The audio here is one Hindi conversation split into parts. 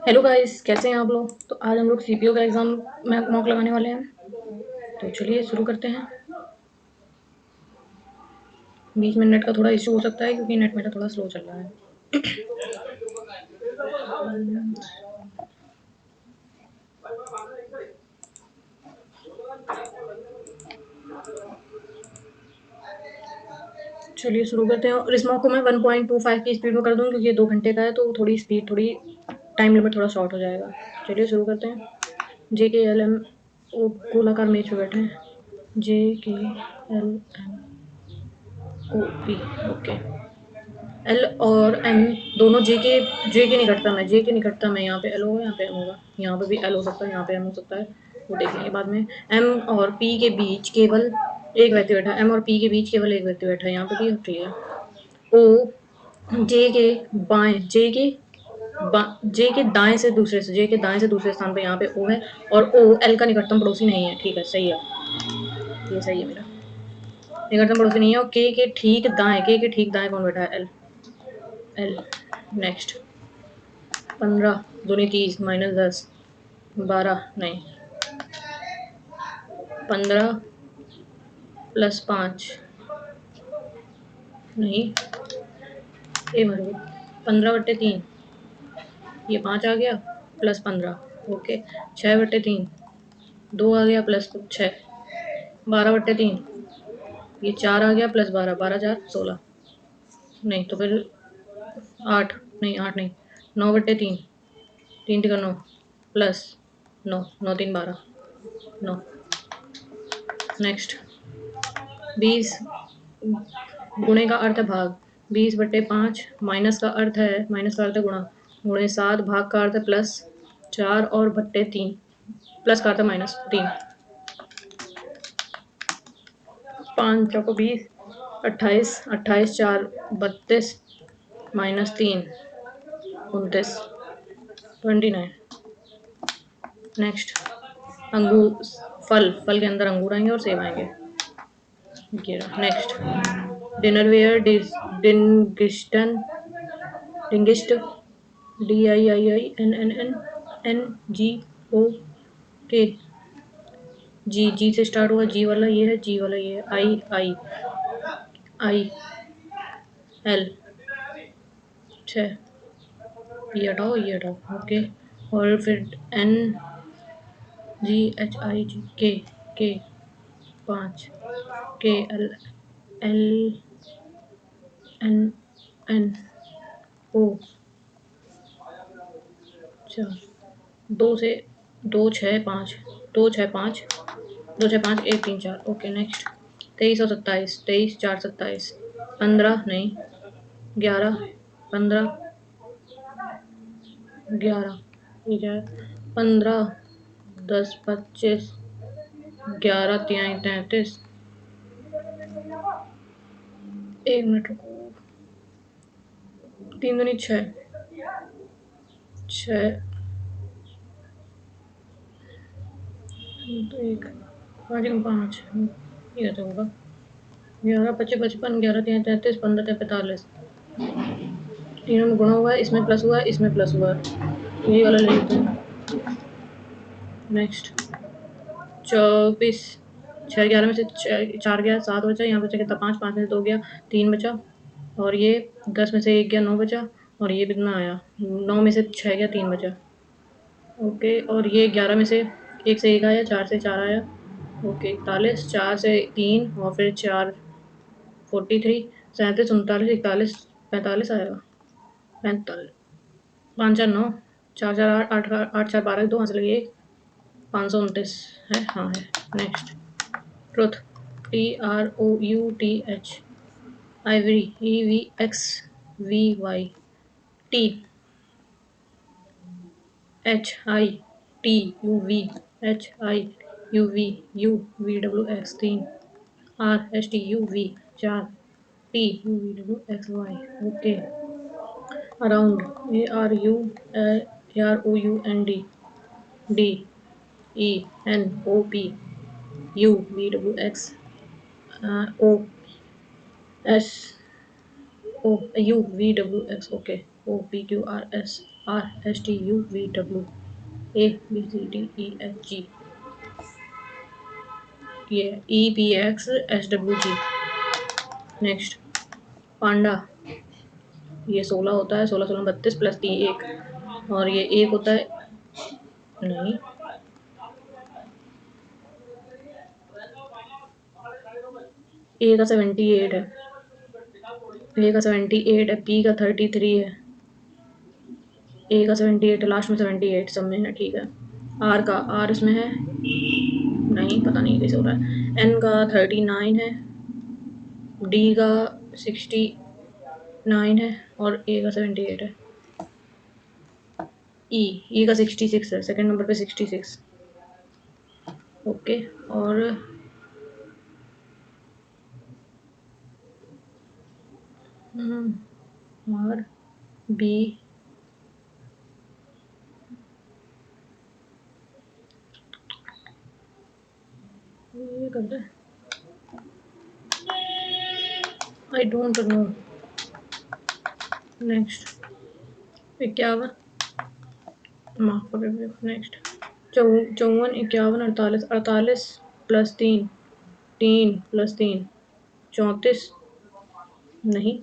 हेलो गाइस, कैसे हैं आप लोग। तो आज हम लोग सीपीयू का एग्ज़ाम में मॉक लगाने वाले हैं। तो चलिए शुरू करते हैं। बीच में नेट का थोड़ा इशू हो सकता है क्योंकि नेट मेरा थोड़ा स्लो चल रहा है। चलिए शुरू करते हैं और इस मॉक को मैं 1.25 की स्पीड में कर दूँ क्योंकि ये 2 घंटे का है तो थोड़ी स्पीड थोड़ी टाइम लिमिट थोड़ा शॉर्ट हो जाएगा। चलिए शुरू करते हैं। JKLM ओ गोलाकार मेज पे बैठे हैं। JKLM OP okay. एल और एम दोनों जे के निकटतम है। जे के निकटतम है। यहाँ पे एल होगा, यहाँ पे एम होगा, यहाँ पे भी एल हो सकता है, यहाँ पे एम हो सकता है, वो देख लेंगे बाद में। एम और पी के बीच केवल एक व्यक्ति बैठा है। एम और पी के बीच केवल एक व्यक्ति बैठा है, यहाँ पे भी फ्री है। ओ जे के दाएं से दूसरे से जे के दाएं से दूसरे स्थान पे यहाँ पे ओ है और ओ एल का निकटतम पड़ोसी नहीं है। ठीक है, सही है, ये सही है मेरा। निकटतम पड़ोसी नहीं है। और के ठीक दाएं कौन बैठा है? एल। L next. 15 दूनी 30 -10 12 नहीं 15 + 5 नहीं ये मर गई 15/3 ये 5 आ गया +15 ओके 6/3 2 आ गया +6 12/3 ये 4 आ गया +12 12 4 16 नहीं तो फिर 8 नहीं 8 नहीं 9/3 3 × 9 +9 9 3 12 9 नेक्स्ट 20 गुणे का अर्थ है भाग 20/5 माइनस का अर्थ है गुणा गुणे 7 भाग का अर्थ है +4 और बट्टे 3 प्लस का अर्थ है -3 5 चौको 20 28 28 4 32 -3 29 29 नेक्स्ट अंगूर फल के अंदर अंगूर आएंगे और सेब आएंगे 11 नेक्स्ट डिनरवेयर डिंगिस्टन डिंगिस्ट DIIINNNNGO के जी से स्टार्ट हुआ जी वाला ये है जी वाला ये है आई आई आई एल 6 ये हटाओ ओके और फिर NGHIG के 5 KLLNNO 4 2 से 2 6 5 2 6 5 2 6 5 1 3 4 ओके नेक्स्ट 23 और 27 23 4 27 15 नहीं 11 15 11 ठीक है 15 10 25 11 3 33 1 मिनट रुको 3 दूनी 6 6 तो 1 5 5 ये तो होगा 11 25 55 11 3 33 15 45 तीनों में गुणा हुआ है इसमें प्लस हुआ है इसमें प्लस हुआ है यही वाला ले लेते हैं नेक्स्ट 24 6 11 में से 4 गया 7 बचा यहाँ बचा कितना 5 5 में से 2 गया 3 बचा और ये 10 में से 1 गया 9 बचा और ये कितना आया 9 में से 6 गया 3 बचा ओके और ये 11 में से 1 से 1 आया 4 से 4 आया ओके 41 4 से 3 और फिर 4 43 37 39 41 45 आएगा 45 5 4 9 4 4 8 8 8 4 12 2 हाथ से लगी 529 है हाँ है next truth TROUTH ivory EVXVY T HITUVHIUVUVWX 3 RSTUV 4 TUVWXY okay around AROUND DENOPUVWX OSOUVWX okay OPQRS RSTUVW ABCDEFG, ये EPXSWG। नेक्स्ट पांडा, ये 16 होता है, 16 16 32 प्लस 3 1, और ये एक होता है, नहीं ए का 78 है, ए का 78 है, पी का 33 है, ए का 78 है, लास्ट में 78 सब में है, ठीक है। आर का, आर इसमें है नहीं, पता नहीं कैसे हो रहा है। एन का 39 है, डी का 69 है, और ए का 78 है। ई का 66 है, सेकंड नंबर पे 66। ओके, और आर बी, ये कर दे, आई डोंट नो। नेक्स्ट 51, माफ कर, नेक्स्ट 54 51 48 48 प्लस 3 3 प्लस 3 34, नहीं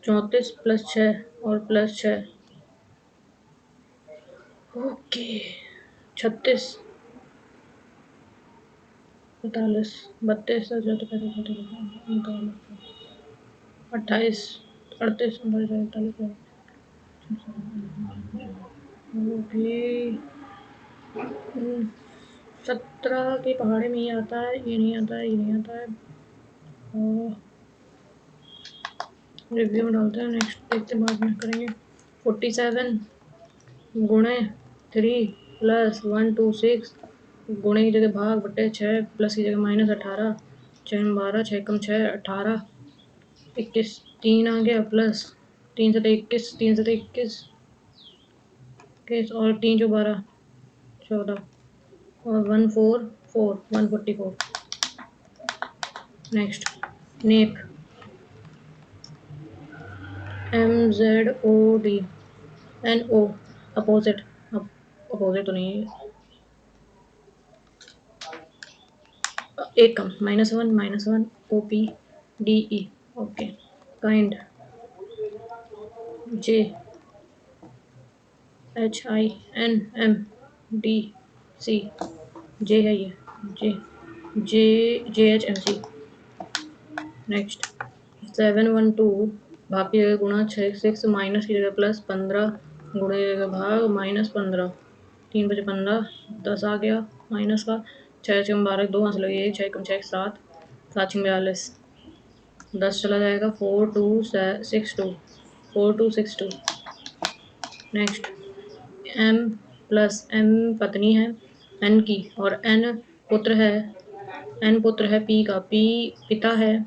34 प्लस 6 और प्लस 6, ओके 36 45 32 28 38 39 ओके। 17 के पहाड़े में ही आता है, ये नहीं आता है, ये नहीं आता है, और रिव्यू में डालते हैं, नेक्स्ट देखते हैं, बाद में करेंगे। 47 गुणे 3 प्लस 1 2 6, गुणे की जगह भाग बटे 6 प्लस की जगह माइनस 18, 6 में 12, 6 कम 6 18, 21 3 आ गया, प्लस 3 से 21, 3 से 21 और 3 जो 12 14, और 144 144। नेक्स्ट नेप MZOD NO, अपोजिट, अपोजिट तो नहीं है, एक कम -1 OPDE, okay. Kind JHINMDC, J है ये, जे जे JHMC। नेक्स्ट 712 भाग की जगह गुणा 6 माइनस की जगह प्लस 15, गुणे की जगह भाग -15, 3 बजे 15 10 आ गया माइनस का, 6 6 12 2 हाथ लगे, 6 कम 6 7 7 42, 10 चला जाएगा, 4262। नेक्स्ट M प्लस M पत्नी है N की, और N पुत्र है, N पुत्र है P का, P पिता है,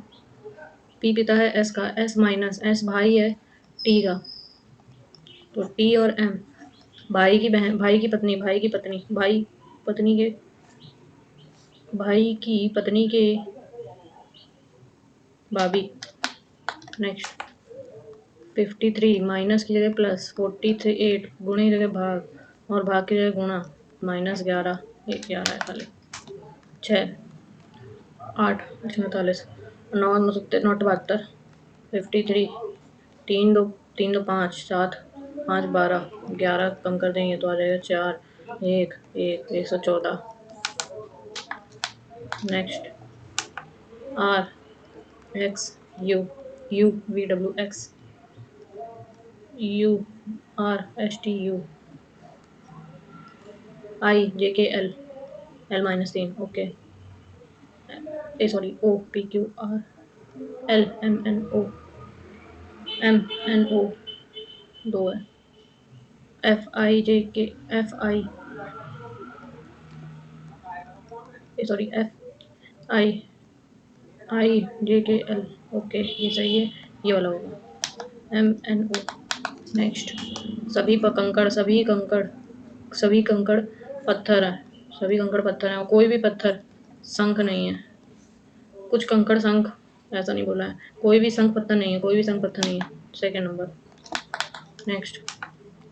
P पिता है S का, S माइनस S भाई है T का, तो T और M, भाई की बहन, भाई की पत्नी, भाई की पत्नी, भाई पत्नी के, भाई की पत्नी के भाभी। नेक्स्ट 53 माइनस की जगह प्लस, 48 गुणे की जगह भाग और भाग की जगह गुणा, -11, एक 11 है खाली, 6 8 48 9 9 70 9 72, 53 3 2 5 7 5 12 11 कम कर देंगे तो आ जाएगा 4 1 1 114। Next RXUUVWX URSTU IJKL L-3, okay, sorry OPQRLMNO 2 है, सॉरी FIJKL, ओके ये सही है, ये वाला होगा MNO। नेक्स्ट सभी कंकड़ पत्थर है, सभी कंकड़ पत्थर हैं, कोई भी पत्थर शंख नहीं है, कुछ कंकड़ शंख, ऐसा नहीं बोला है, कोई भी शंख पत्थर नहीं है, कोई भी शंख पत्थर नहीं है, सेकंड नंबर। नेक्स्ट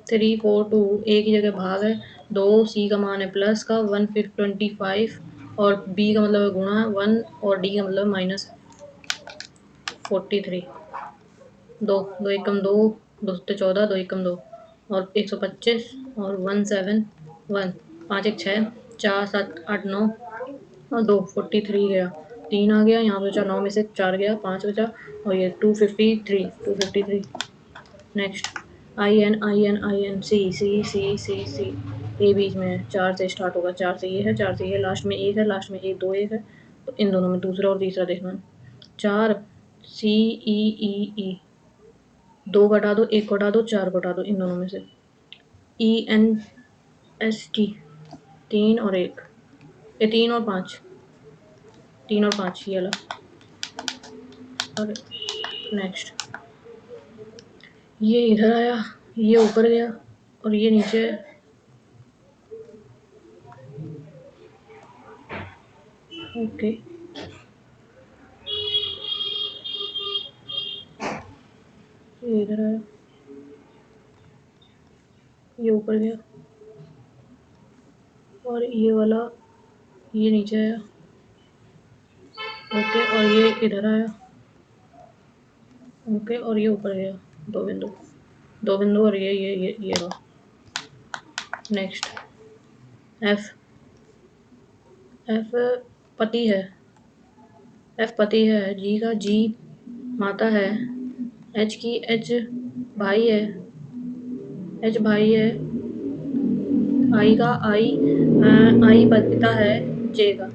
3 4 2 ए की जगह भाग है, 2 सी का मान है प्लस का 1 फिर 25 और बी का मतलब है गुणा 1 और डी का मतलब माइनस 43। दो दो एकम दो, दो सत्ते 14, दो एकम दो और 125 और 171, 5 एक 6, 4 7 8 9 और 2 43 गया, 3 आ गया यहाँ पे बचा, 9 में से 4 गया, 5 बचा और ये 253। नेक्स्ट आई एन सी सी सी सी सी, ए बीच में है, 4 से स्टार्ट होगा, 4 से ये है, 4 से ये, लास्ट में एक है, लास्ट में एक, दो एक है, तो इन दोनों में दूसरा और तीसरा देखना है। 4 सी ई ई ई, 2 घटा दो, 1 घटा दो, 4 घटा दो इन दोनों में से। ई एन एस टी, 3 और 1, ये 3 और 5, 3 और 5 ये वाला। और नेक्स्ट ये इधर आया, ये ऊपर गया और ये नीचे है। ओके ये इधर आया, ये ऊपर गया और ये वाला ये नीचे आया। ओके और ये इधर आया। ओके और ये ऊपर गया, दो बिंदु, दो बिंदु और ये रहा। नेक्स्ट एफ, एफ पति है, एफ पति है, जी का जी माता है, एच की एच भाई है, एच भाई है, आई का आई आई पिता है, जे का,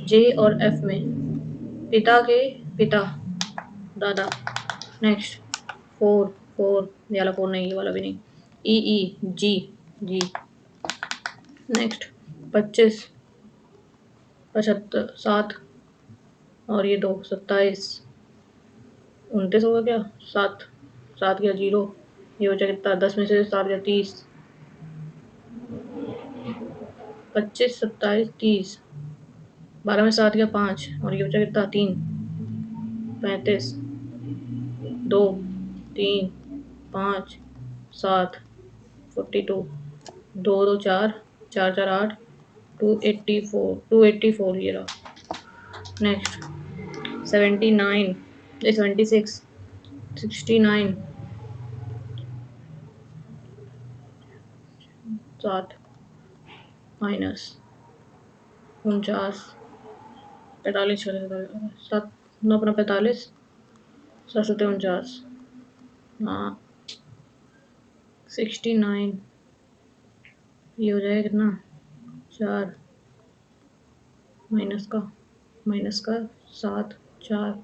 जे और एफ में पिता के पिता दादा। नेक्स्ट 4 4, ये वाला 4 नहीं, ये वाला भी नहीं, ई ई जी जी। नेक्स्ट 25 75 7 और ये 2 27 29 होगा क्या, 7 7 गया 0, ये बचा कितना, 10 में से 7 गया 30, 25 27 30, 12 में 7 गया 5 और ये बचा कितना 3, 35 2 3 5 7 42, 2 2 4 4 4 8, 284 ये रहा। नेक्स्ट 79 76 69 7 माइनस 49 45 7 9 अपना 45 7 7 49, हाँ 69, ये हो जाएगा कितना 4 माइनस का 7 4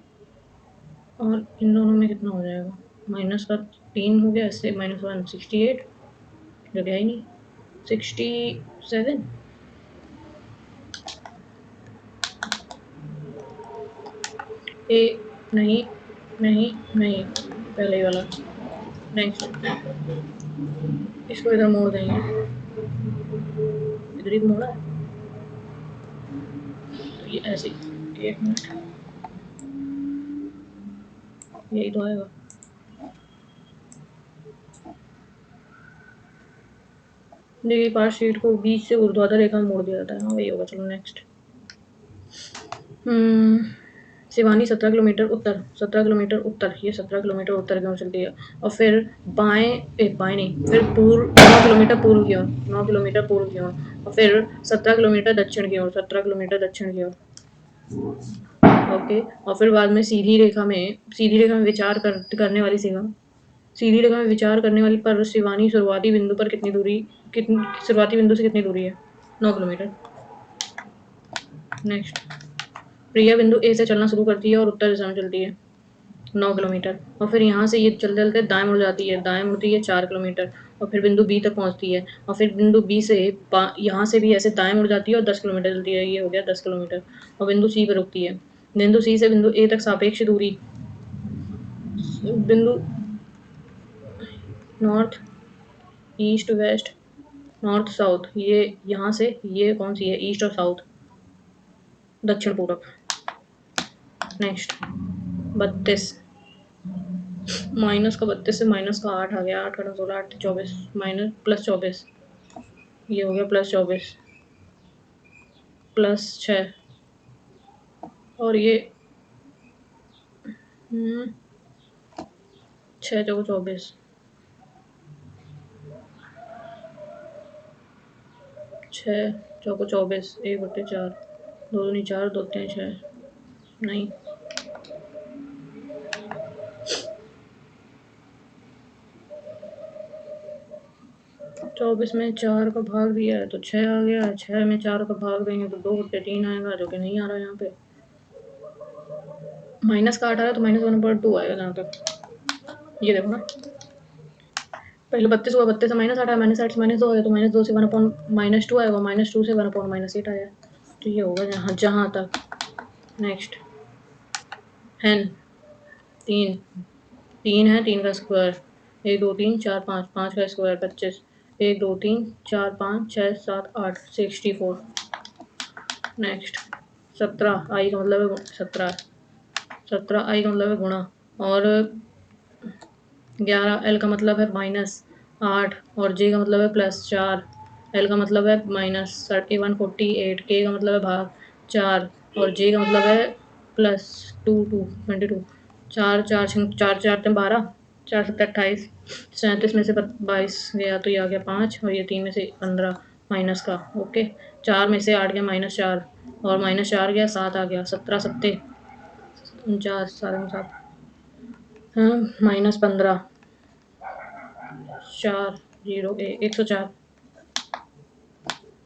और इन दोनों में कितना हो जाएगा, माइनस का 3 हो गया, इससे -1 68, जो गया ही नहीं, 67। ए नहीं नहीं नहीं, पहले ही वाला। नेक्स्ट इसको इधर मोड़ देंगे, इधर ही तो मोड़ा है, तो ये ऐसे ही, 1 मिनट, यही तो आएगा। देखिए पार्ट शीट को बीच से ऊर्ध्वाधर रेखा में मोड़ दिया जाता है, हाँ वही होगा। चलो नेक्स्ट, शिवानी 17 किलोमीटर उत्तर, 17 किलोमीटर उत्तर, ये 17 किलोमीटर उत्तर की ओर चलती है और फिर बाएं नहीं, फिर पूर्व 9 किलोमीटर पूर्व की ओर, 9 किलोमीटर पूर्व की ओर और फिर 17 किलोमीटर दक्षिण की ओर, 17 किलोमीटर दक्षिण की ओर। ओके और फिर बाद में सीधी रेखा में विचार करने वाली सीधी रेखा में विचार करने वाली पर शिवानी शुरुआती बिंदु पर कितनी शुरुआती बिंदु से कितनी दूरी है, 9 किलोमीटर। नेक्स्ट प्रिया बिंदु ए से चलना शुरू करती है और उत्तर दिशा में चलती है 9 किलोमीटर और फिर यहाँ से ये चलते चलते दाएं मुड़ जाती है, दाएं मुड़ती है 4 किलोमीटर और फिर बिंदु बी तक पहुँचती है और फिर बिंदु बी से यहाँ से भी ऐसे दाएं मुड़ जाती है और 10 किलोमीटर चलती है, ये हो गया 10 किलोमीटर और बिंदु सी पर रुकती है। बिंदु सी से बिंदु ए तक सापेक्ष दूरी, बिंदु north east west north south, ये यहाँ से ये कौन सी है, ईस्ट और साउथ, दक्षिण पूर्व। नेक्स्ट 32 माइनस का 32 से माइनस का 8 आ गया, 8 का 16, 8 24 माइनस प्लस 24, ये हो गया प्लस 24 प्लस 6 और ये 6 चौको 24, 6 चौको 24, 1/4, 2 दूनी 4, 2 3 6, नहीं 24 में 4 का भाग दिया है तो 6 आ गया, 6 में 4 का भाग देंगे तो 2/3 आएगा, जो कि नहीं आ रहा यहाँ पे। माइनस का 8 आ रहा है तो -1/2 आएगा जहाँ तक। ये देखो ना, पहले 32 हुआ, 32 से -8 आया, -8 से -2 आया तो -2 से 1/-2 आएगा, -2 से 1/-8 आया, तो ये होगा जहाँ जहाँ तक। नेक्स्ट n 3, 3 है, 3 का स्क्वायर, 1 2 3 4 5, 5 का स्क्वायर 25, 1 2 3 4 5 6 7 8 64। नेक्स्ट 17 आई का मतलब है 17, 17 आई का मतलब है गुणा, और 11 एल का मतलब है -8, और जे का मतलब है +4, एल का मतलब है -31 48, के का मतलब है भाग 4, और जे का मतलब है +2 2 22, 4 4 4 4 12, 4 7 28, 37 में से 22 गया तो ये आ गया 5, और ये 3 में से 15 माइनस का। ओके, 4 में से 8 गया -4, और -4 गया 7 आ गया, 17 सत्ते 49, 7 हाँ -15, 4 0 104।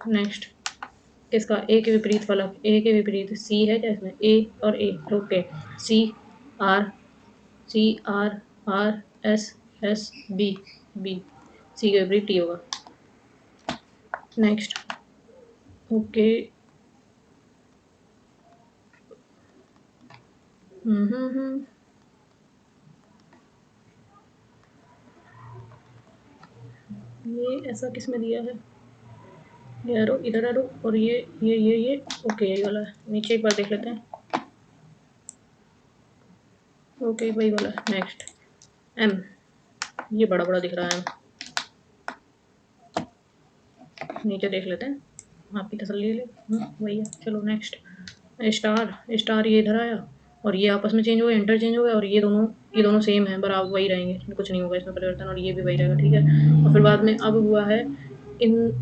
नेक्स्ट इसका ए के विपरीत फलक, ए के विपरीत सी है क्या इसमें, ए और A, okay, C R, C R R S S B, B C के विपरीत टी होगा। नेक्स्ट ओके, ये ऐसा किस में दिया है, ये एरो इधर एरो, और ये ओके, यही वाला है, नीचे एक बार देख लेते हैं। ओके वही वाला है। नेक्स्ट एम, ये बड़ा बड़ा दिख रहा है, नीचे देख लेते हैं, आपकी तसल्ली ले, वही है, चलो नेक्स्ट स्टार, स्टार ये इधर आया, और ये आपस में चेंज हो गए, इंटरचेंज हो गए, और ये दोनों सेम है, बराबर वही रहेंगे, कुछ नहीं होगा इसमें परिवर्तन, और ये भी वही रहेगा, ठीक है। और फिर बाद में अब हुआ है इन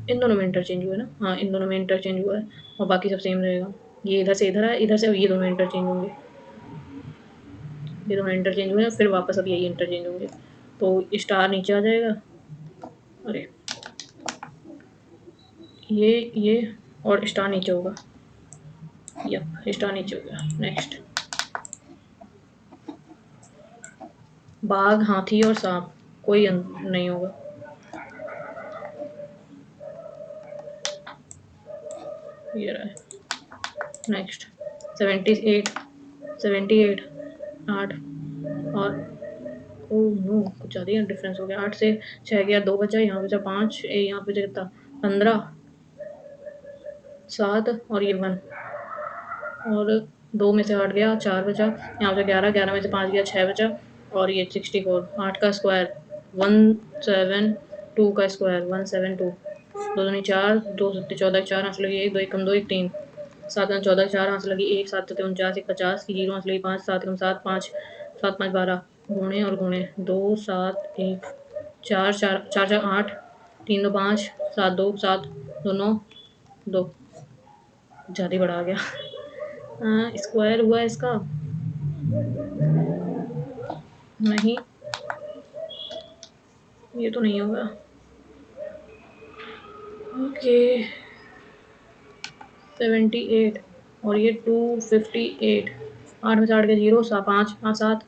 इन दोनों में इंटरचेंज हुआ है ना, हाँ इन दोनों में इंटरचेंज हुआ है, और बाकी सब सेम रहेगा। ये इधर से इधर है, इधर से ये दोनों इंटरचेंज होंगे, ये दोनों इंटरचेंज हुए, फिर वापस अब यही इंटरचेंज होंगे, तो स्टार नीचे आ जाएगा, अरे ये और स्टार नीचे होगा, यप स्टार नीचे हो गया। नेक्स्ट बाघ, हाथी और सांप, कोई नहीं होगा, ये रहा है। नेक्स्ट 78, 78 8, और ओ नो कुछ ज़्यादा ही डिफरेंस हो गया, 8 से 6 गया, 2 बचा, यहाँ बचा 5, यहाँ पे कितना 15 7, और ये 1, और 2 में से 8 गया, 4 बचा, यहाँ पे 11, 11 में से 5 गया, 6 बचा, और ये 64, 8 का स्क्वायर 172 का स्क्वायर 172, 2 दूनी 4, 2 सत्ते 14, 4 हाथ लगी 1, 2 एकम 2 1 3, 7 में 14, 4 हाथ लगी 1, 7 सत्ते 49, 1 50 की 0 हाथ लगी 5, 7 एकम 7 5, 7 5 12, गुणे और गुणे 2 7 1 4 4 4 4 8, 3 2 5, 7 2 7, 2 9 2, ज़्यादा ही बड़ा आ गया। स्क्वायर हुआ इसका, नहीं ये तो नहीं होगा, ओके 78, और ये 258, 8 में से 8 के 0, 5 हाँ 7,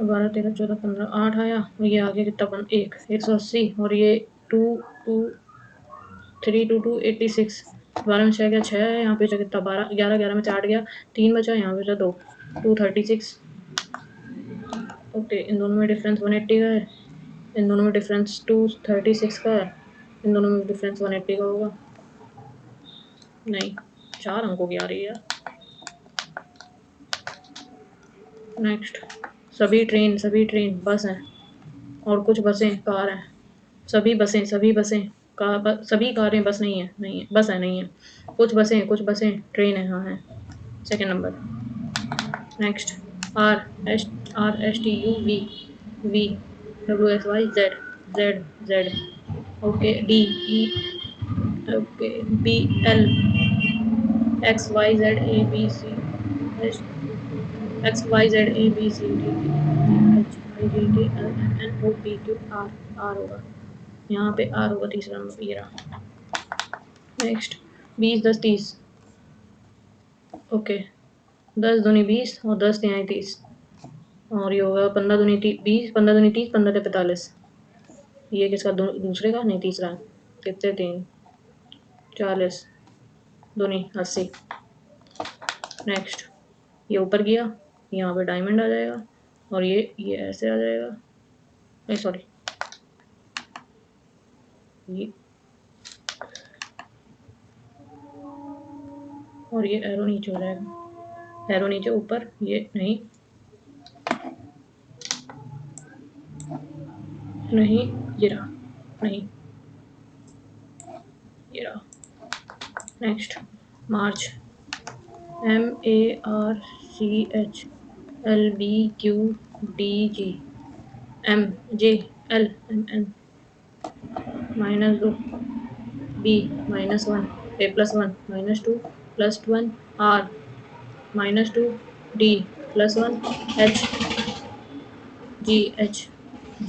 12 13 14 15, 8 आया, और ये आ गया कितना 180, और ये 2 2 3 2 2 86, 12 में 6 गया 6 है, यहाँ पे बचा कितना 12, 11 11 में से 8 गया, 3 बचा, यहाँ पे बचा 2 236। ओके इन दोनों में डिफरेंस 180 का है, इन दोनों में डिफरेंस 236 का है, इन दोनों में डिफरेंस 180 का होगा, नहीं 4 अंकों की आ रही है। नेक्स्ट सभी ट्रेन बस हैं, और कुछ बसें कार हैं। सभी बसें सभी कारें बस नहीं है, बस है नहीं है। कुछ बसें ट्रेन है, हाँ है। Second number. Next. RSTUV V WXYZ okay. Okay. BLXYZABCDHIJKLMNOPQR R होगा, यहाँ पे R होगा तीसरा नंबर, ये रहा। नेक्स्ट। 20 10 30। ओके। 10 दूनी 20 और 10 तिहाई 30, और ये होगा 15 दूनी 20, 15 दूनी 30, 15 45। ये किसका? दूसरे का नहीं, तीसरा। कितने? 3 40 दूनी 80। नेक्स्ट। ये ऊपर गया, यहाँ पे डायमंड आ जाएगा, और ये ऐसे आ जाएगा। नहीं सॉरी, ये और ये एरो नीचे हो जाएगा, एरो नीचे ऊपर, ये नहीं नहीं, ये रहा, नहीं ये रहा। Next. March. MARCHLBQDG MJLMN -2 B -1 A +1 -2 +1 R -2 D +1 H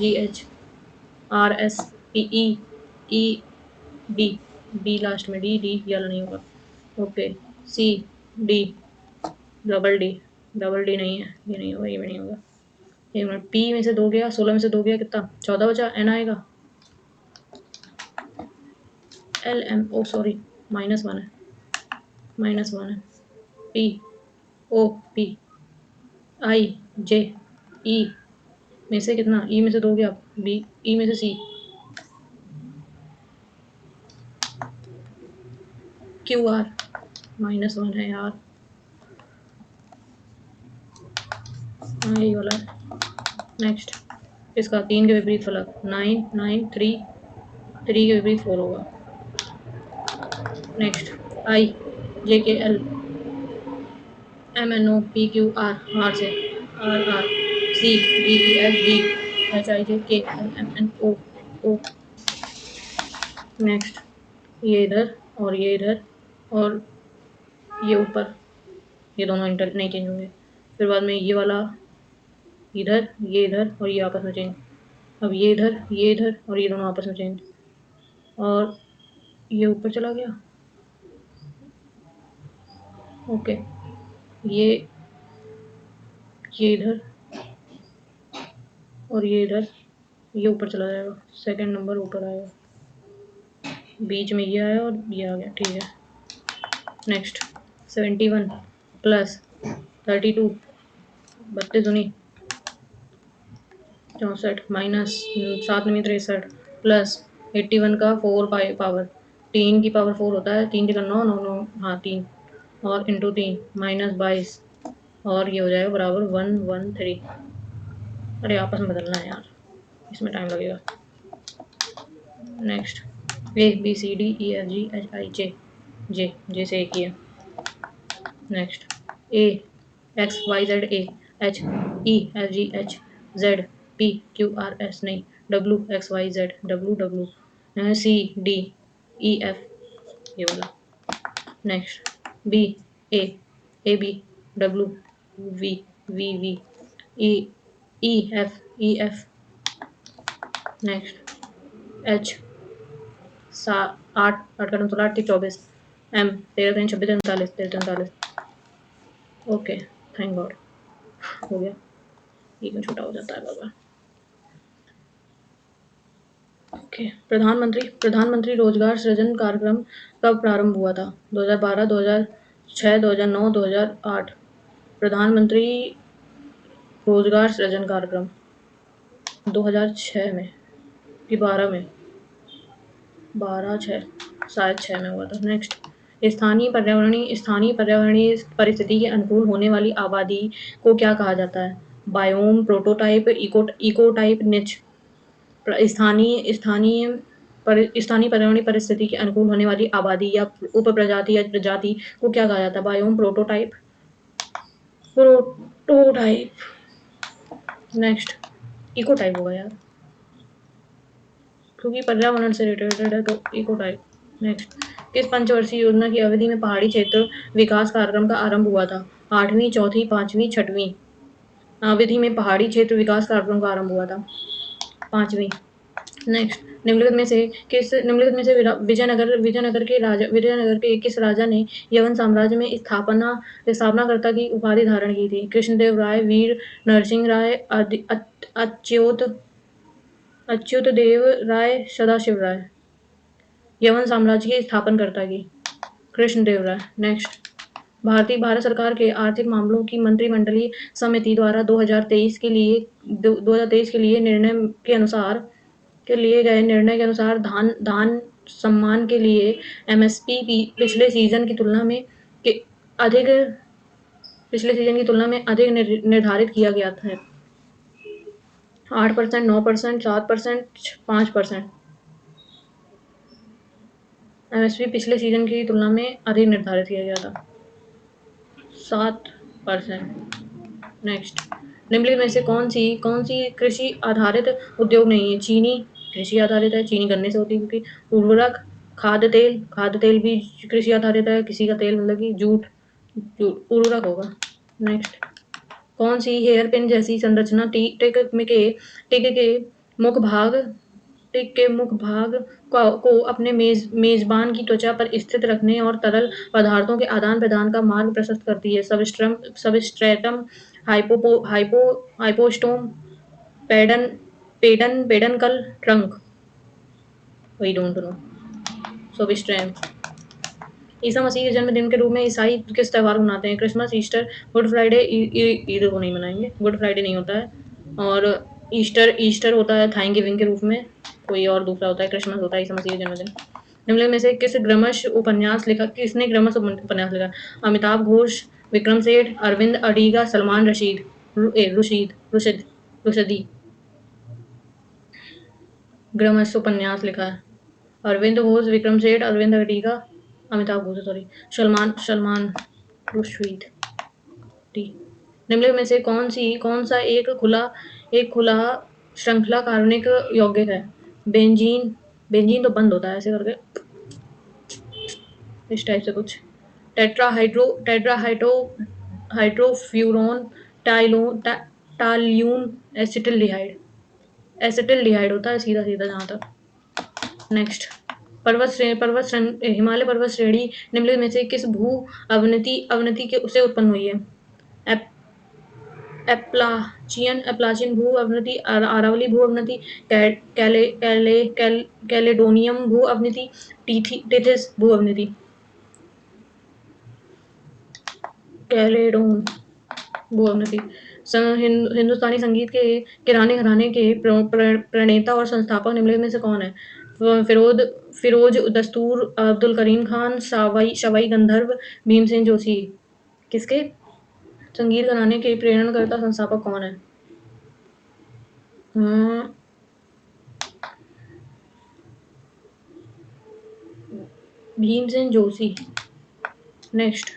GH RS PE ED D last में, D ये वाला नहीं होगा। ओके। CD डबल डी नहीं है, ये नहीं होगा, ये भी नहीं होगा। एक मिनट। P में से 2 गया, 16 में से 2 गया, कितना? 14 बचा। N आएगा। LM ओ सॉरी, -1 है, -1 है। POP IJE में से कितना? E में से 2 गया, B E में से C QR -1 है यार, हाँ यही वाला है। नेक्स्ट। इसका 3 के विपरीत फलक 9 9 3 3 के विपरीत 4 होगा। नेक्स्ट। IJKL MNOPQR R से RR CDEFGHIJKLMNO। नेक्स्ट। ये इधर और ये इधर, और ये ऊपर, ये दोनों इंटर नहीं चेंज होंगे। फिर बाद में ये वाला इधर, ये इधर, और ये आपस में चेंज। अब ये इधर और ये दोनों आपस में चेंज, और ये ऊपर चला गया। ओके। ये इधर और ये इधर, ये ऊपर चला जाएगा, सेकंड नंबर ऊपर आएगा। बीच में ये आया और ये आ गया, ठीक है। नेक्स्ट। 71 प्लस 32 32 दूनी 64 माइनस 7 दूनी 63 प्लस 81 का 4 पावर 3 की पावर 4 होता है, 3 जगह 9 9 9, हाँ 3, और इंटू 3 -22, और ये हो जाएगा बराबर 113। अरे आपस में बदलना है यार, इसमें टाइम लगेगा। नेक्स्ट। ABCDEFGHIJ जे से एक ही है। नेक्स्ट। AXYZAHEFGHZPQRS नहीं, WXYZ WW CDEF ये वाला। नेक्स्ट। BAABWVVEEF। नेक्स्ट। H 8 8 का 16 24 M 13 3 26 39 13 39। ओके, थैंक गॉड हो गया। ये क्यों छोटा हो जाता है बाबा। ओके। प्रधानमंत्री रोजगार सृजन कार्यक्रम कब प्रारंभ हुआ था? 2012 2006 2009 2008। प्रधानमंत्री रोजगार सृजन कार्यक्रम 2006 में कि 12 में, 12 6 शायद 6 में हुआ था। नेक्स्ट। स्थानीय पर्यावरणीय परिस्थिति के अनुकूल होने वाली आबादी को क्या कहा जाता है? बायोम, प्रोटोटाइप, इकोटाइप, निच। स्थानीय पर्यावरणीय परिस्थिति के अनुकूल होने वाली आबादी या उपप्रजाति या प्रजाति को क्या कहा जाता है? Biome, prototype, prototype. Next ecotype होगा यार, क्योंकि पर्यावरण से रिलेटेड है तो इकोटाइप। नेक्स्ट, किस पंचवर्षीय योजना की अवधि में पहाड़ी क्षेत्र विकास कार्यक्रम का आरंभ हुआ था? 8वीं, चौथी, 5वीं, 6वीं अवधि में पहाड़ी क्षेत्र विकास कार्यक्रम का आरंभ हुआ था? 5वीं। नेक्स्ट, निम्नलिखित में से विजयनगर के किस राजा ने यवन साम्राज्य में स्थापनाकर्ता की उपाधि धारण की थी? कृष्णदेव राय, वीर नरसिंह राय, अच्युत देव राय, सदाशिव राय। यवन साम्राज्य के स्थापनकर्ता की कृष्णदेव राय। नेक्स्ट, भारत सरकार के आर्थिक मामलों की मंत्रिमंडलीय समिति द्वारा 2023 के लिए लिए गए निर्णय के अनुसार धान सम्मान के लिए एमएसपी पिछले सीजन की तुलना में अधिक निर्धारित किया गया है। 8%, 9%, 7%, 5%। एमएसपी पिछले सीजन की तुलना में अधिक निर्धारित किया गया था, 7%। नेक्स्ट, निम्नलिखित में से कौन सी कृषि आधारित उद्योग नहीं है? चीनी कृषि आधारित है, चीनी गन्ने से होती है क्योंकि। उर्वरक, खाद्य तेल भी कृषि आधारित है, किसी का तेल मतलब कि जूट उर्वरक होगा। नेक्स्ट, कौन सी हेयर पिन जैसी संरचना टिक के मुख भाग को अपने मेजबान की त्वचा पर स्थित रखने और तरल पदार्थों के आदान प्रदान का मार्ग प्रशस्त करती है? Substratum, hypostome, peduncle, trunk. We don't know. Substratum. Isa Masih के जन्मदिन के रूप में ईसाई किस त्योहार को मनाते हैं? Christmas, Easter, good Friday. Eid को नहीं मनाएंगे, गुड फ्राइडे नहीं होता है। और ईस्टर होता है थैंक्सगिविंग के रूप में, कोई और दूसरा होता है। क्रिसमस होता है ईसा मसीह के जन्मदिन। निम्नलिखित में से किसने ग्रमश उपन्यास लिखा? अमिताभ घोष, विक्रम सेठ, अरविंद अडिगा, सलमान रुशदी। ग्रमश उपन्यास लिखा है अरविंद घोष, विक्रम सेठ, अरविंद अडिगा, अमिताभ घोष, सॉरी, सलमान रुश्दी। निम्नलिखित में से कौन सा एक खुला श्रृंखला कार्बनिक यौगिक है? बेंजीन तो बंद होता है ऐसे करके, इस टाइप से कुछ। हाइड्रोफ्यूरॉन, टाल्यून, एसिटिल्डिहाइड होता है सीधा जहाँ तक। नेक्स्ट, हिमालय पर्वत श्रेणी निम्नलिखित में से किस भू अवनति से उत्पन्न हुई है? एप्लाचियन भू अवनति, अरावली भू अवनति, कैलेडोनियन भू अवनति, टिथिस भू अवनति। कैलेडोन भू अवनति। हिंदुस्तानी संगीत के किराने घराने के प्रणेता और संस्थापक निम्नलिखित में से कौन है? फिरोज दस्तूर, अब्दुल करीम खान, सवाई गंधर्व, भीमसेन जोशी। किसके संगीत घराने के प्रेरणकर्ता संस्थापक कौन है? भीमसेन जोशी। नेक्स्ट,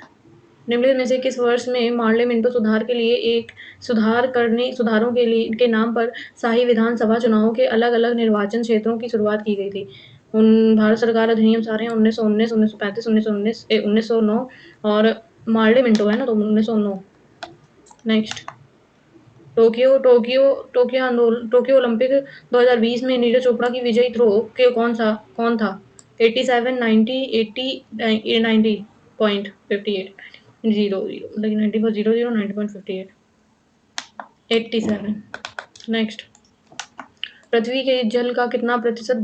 निम्नलिखित में से किस वर्ष में मार्ले मिंटो सुधारों के नाम पर शाही विधानसभा चुनावों के अलग-अलग निर्वाचन क्षेत्रों की शुरुआत की गई थी? भारत सरकार अधिनियम सारे हैं 1919, 1935, 1909 और मार्ले मिंटो है ना, तो 1909। नेक्स्ट, टोक्यो ओलंपिक 2020 में नीरज चोपड़ा की विजयी थ्रो के कौन था? 87, 90, 80, 90.58, 90.58। 87। नेक्स्ट, पृथ्वी के जल का कितना प्रतिशत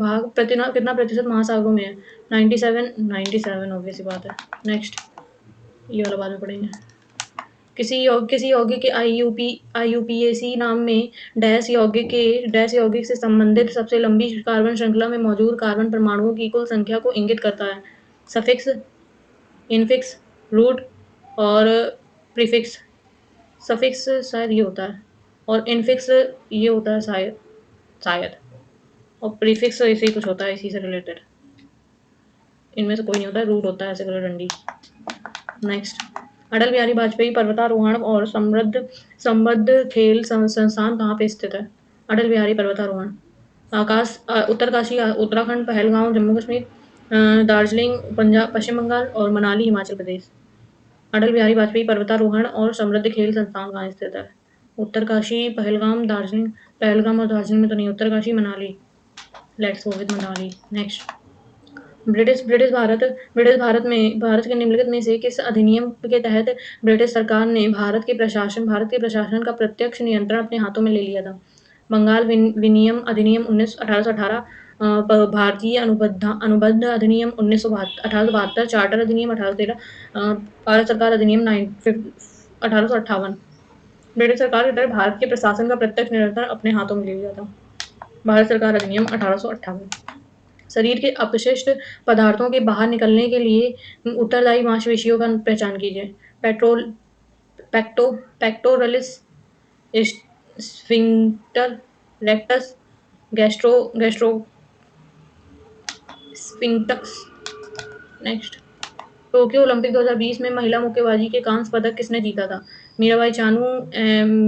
महासागरों में है? 97 ऑब्वियस बात है। नेक्स्ट, ये वाला बाद में पढ़ेंगे। किसी यौगिक के IUPAC नाम में डैश यौगिक से संबंधित सबसे लंबी कार्बन श्रृंखला में मौजूद कार्बन परमाणुओं की कुल संख्या को इंगित करता है? सफिक्स, इनफिक्स, रूट और प्रीफिक्स। सफिक्स शायद ये होता है और इनफिक्स ये होता है शायद शायद, और प्रीफिक्स ऐसे ही कुछ होता है इसी से रिलेटेड। इनमें से कोई नहीं होता है, रूट होता है ऐसे कलर डंडी। नेक्स्ट, अटल बिहारी वाजपेयी पर्वतारोहण और समृद्ध संबद्ध खेल संस्थान कहाँ पे स्थित है? अटल बिहारी पर्वतारोहण उत्तरकाशी उत्तराखंड, पहलगांव जम्मू कश्मीर, दार्जिलिंग पंजाब पश्चिम बंगाल और मनाली हिमाचल प्रदेश। अटल बिहारी वाजपेयी पर्वतारोहण और समृद्ध खेल संस्थान कहाँ स्थित है? उत्तरकाशी, पहलगाम, दार्जिलिंग। पहलगाम और दार्जिलिंग में तो नहीं, Uttarkashi Manali. Let's go with Manali. Next, British Bharat के निम्नलिखित में से किस अधिनियम के तहत ब्रिटिश सरकार ने भारत के प्रशासन का प्रत्यक्ष नियंत्रण अपने हाथों में ले लिया था? बंगाल विनियम अधिनियम 1818, भारतीय अनुबंध अधिनियम 1872, चार्टर अधिनियम 1813, भारत सरकार अधिनियम 1858। ब्रिटिश सरकार के तहत भारत के प्रशासन का प्रत्यक्ष नियंत्रण अपने हाथों में ले लिया था। भारत सरकार अधिनियम 1858। शरीर के अपशिष्ट पदार्थों के बाहर निकलने के लिए उत्तरदायी मांसपेशियों का पहचान कीजिए। Pectoralis, sphincter, rectus, gastro sphincter. Next, Tokyo Olympic 2020 में महिला मुक्केबाजी के कांस्य पदक किसने जीता था? मीराबाई चानू,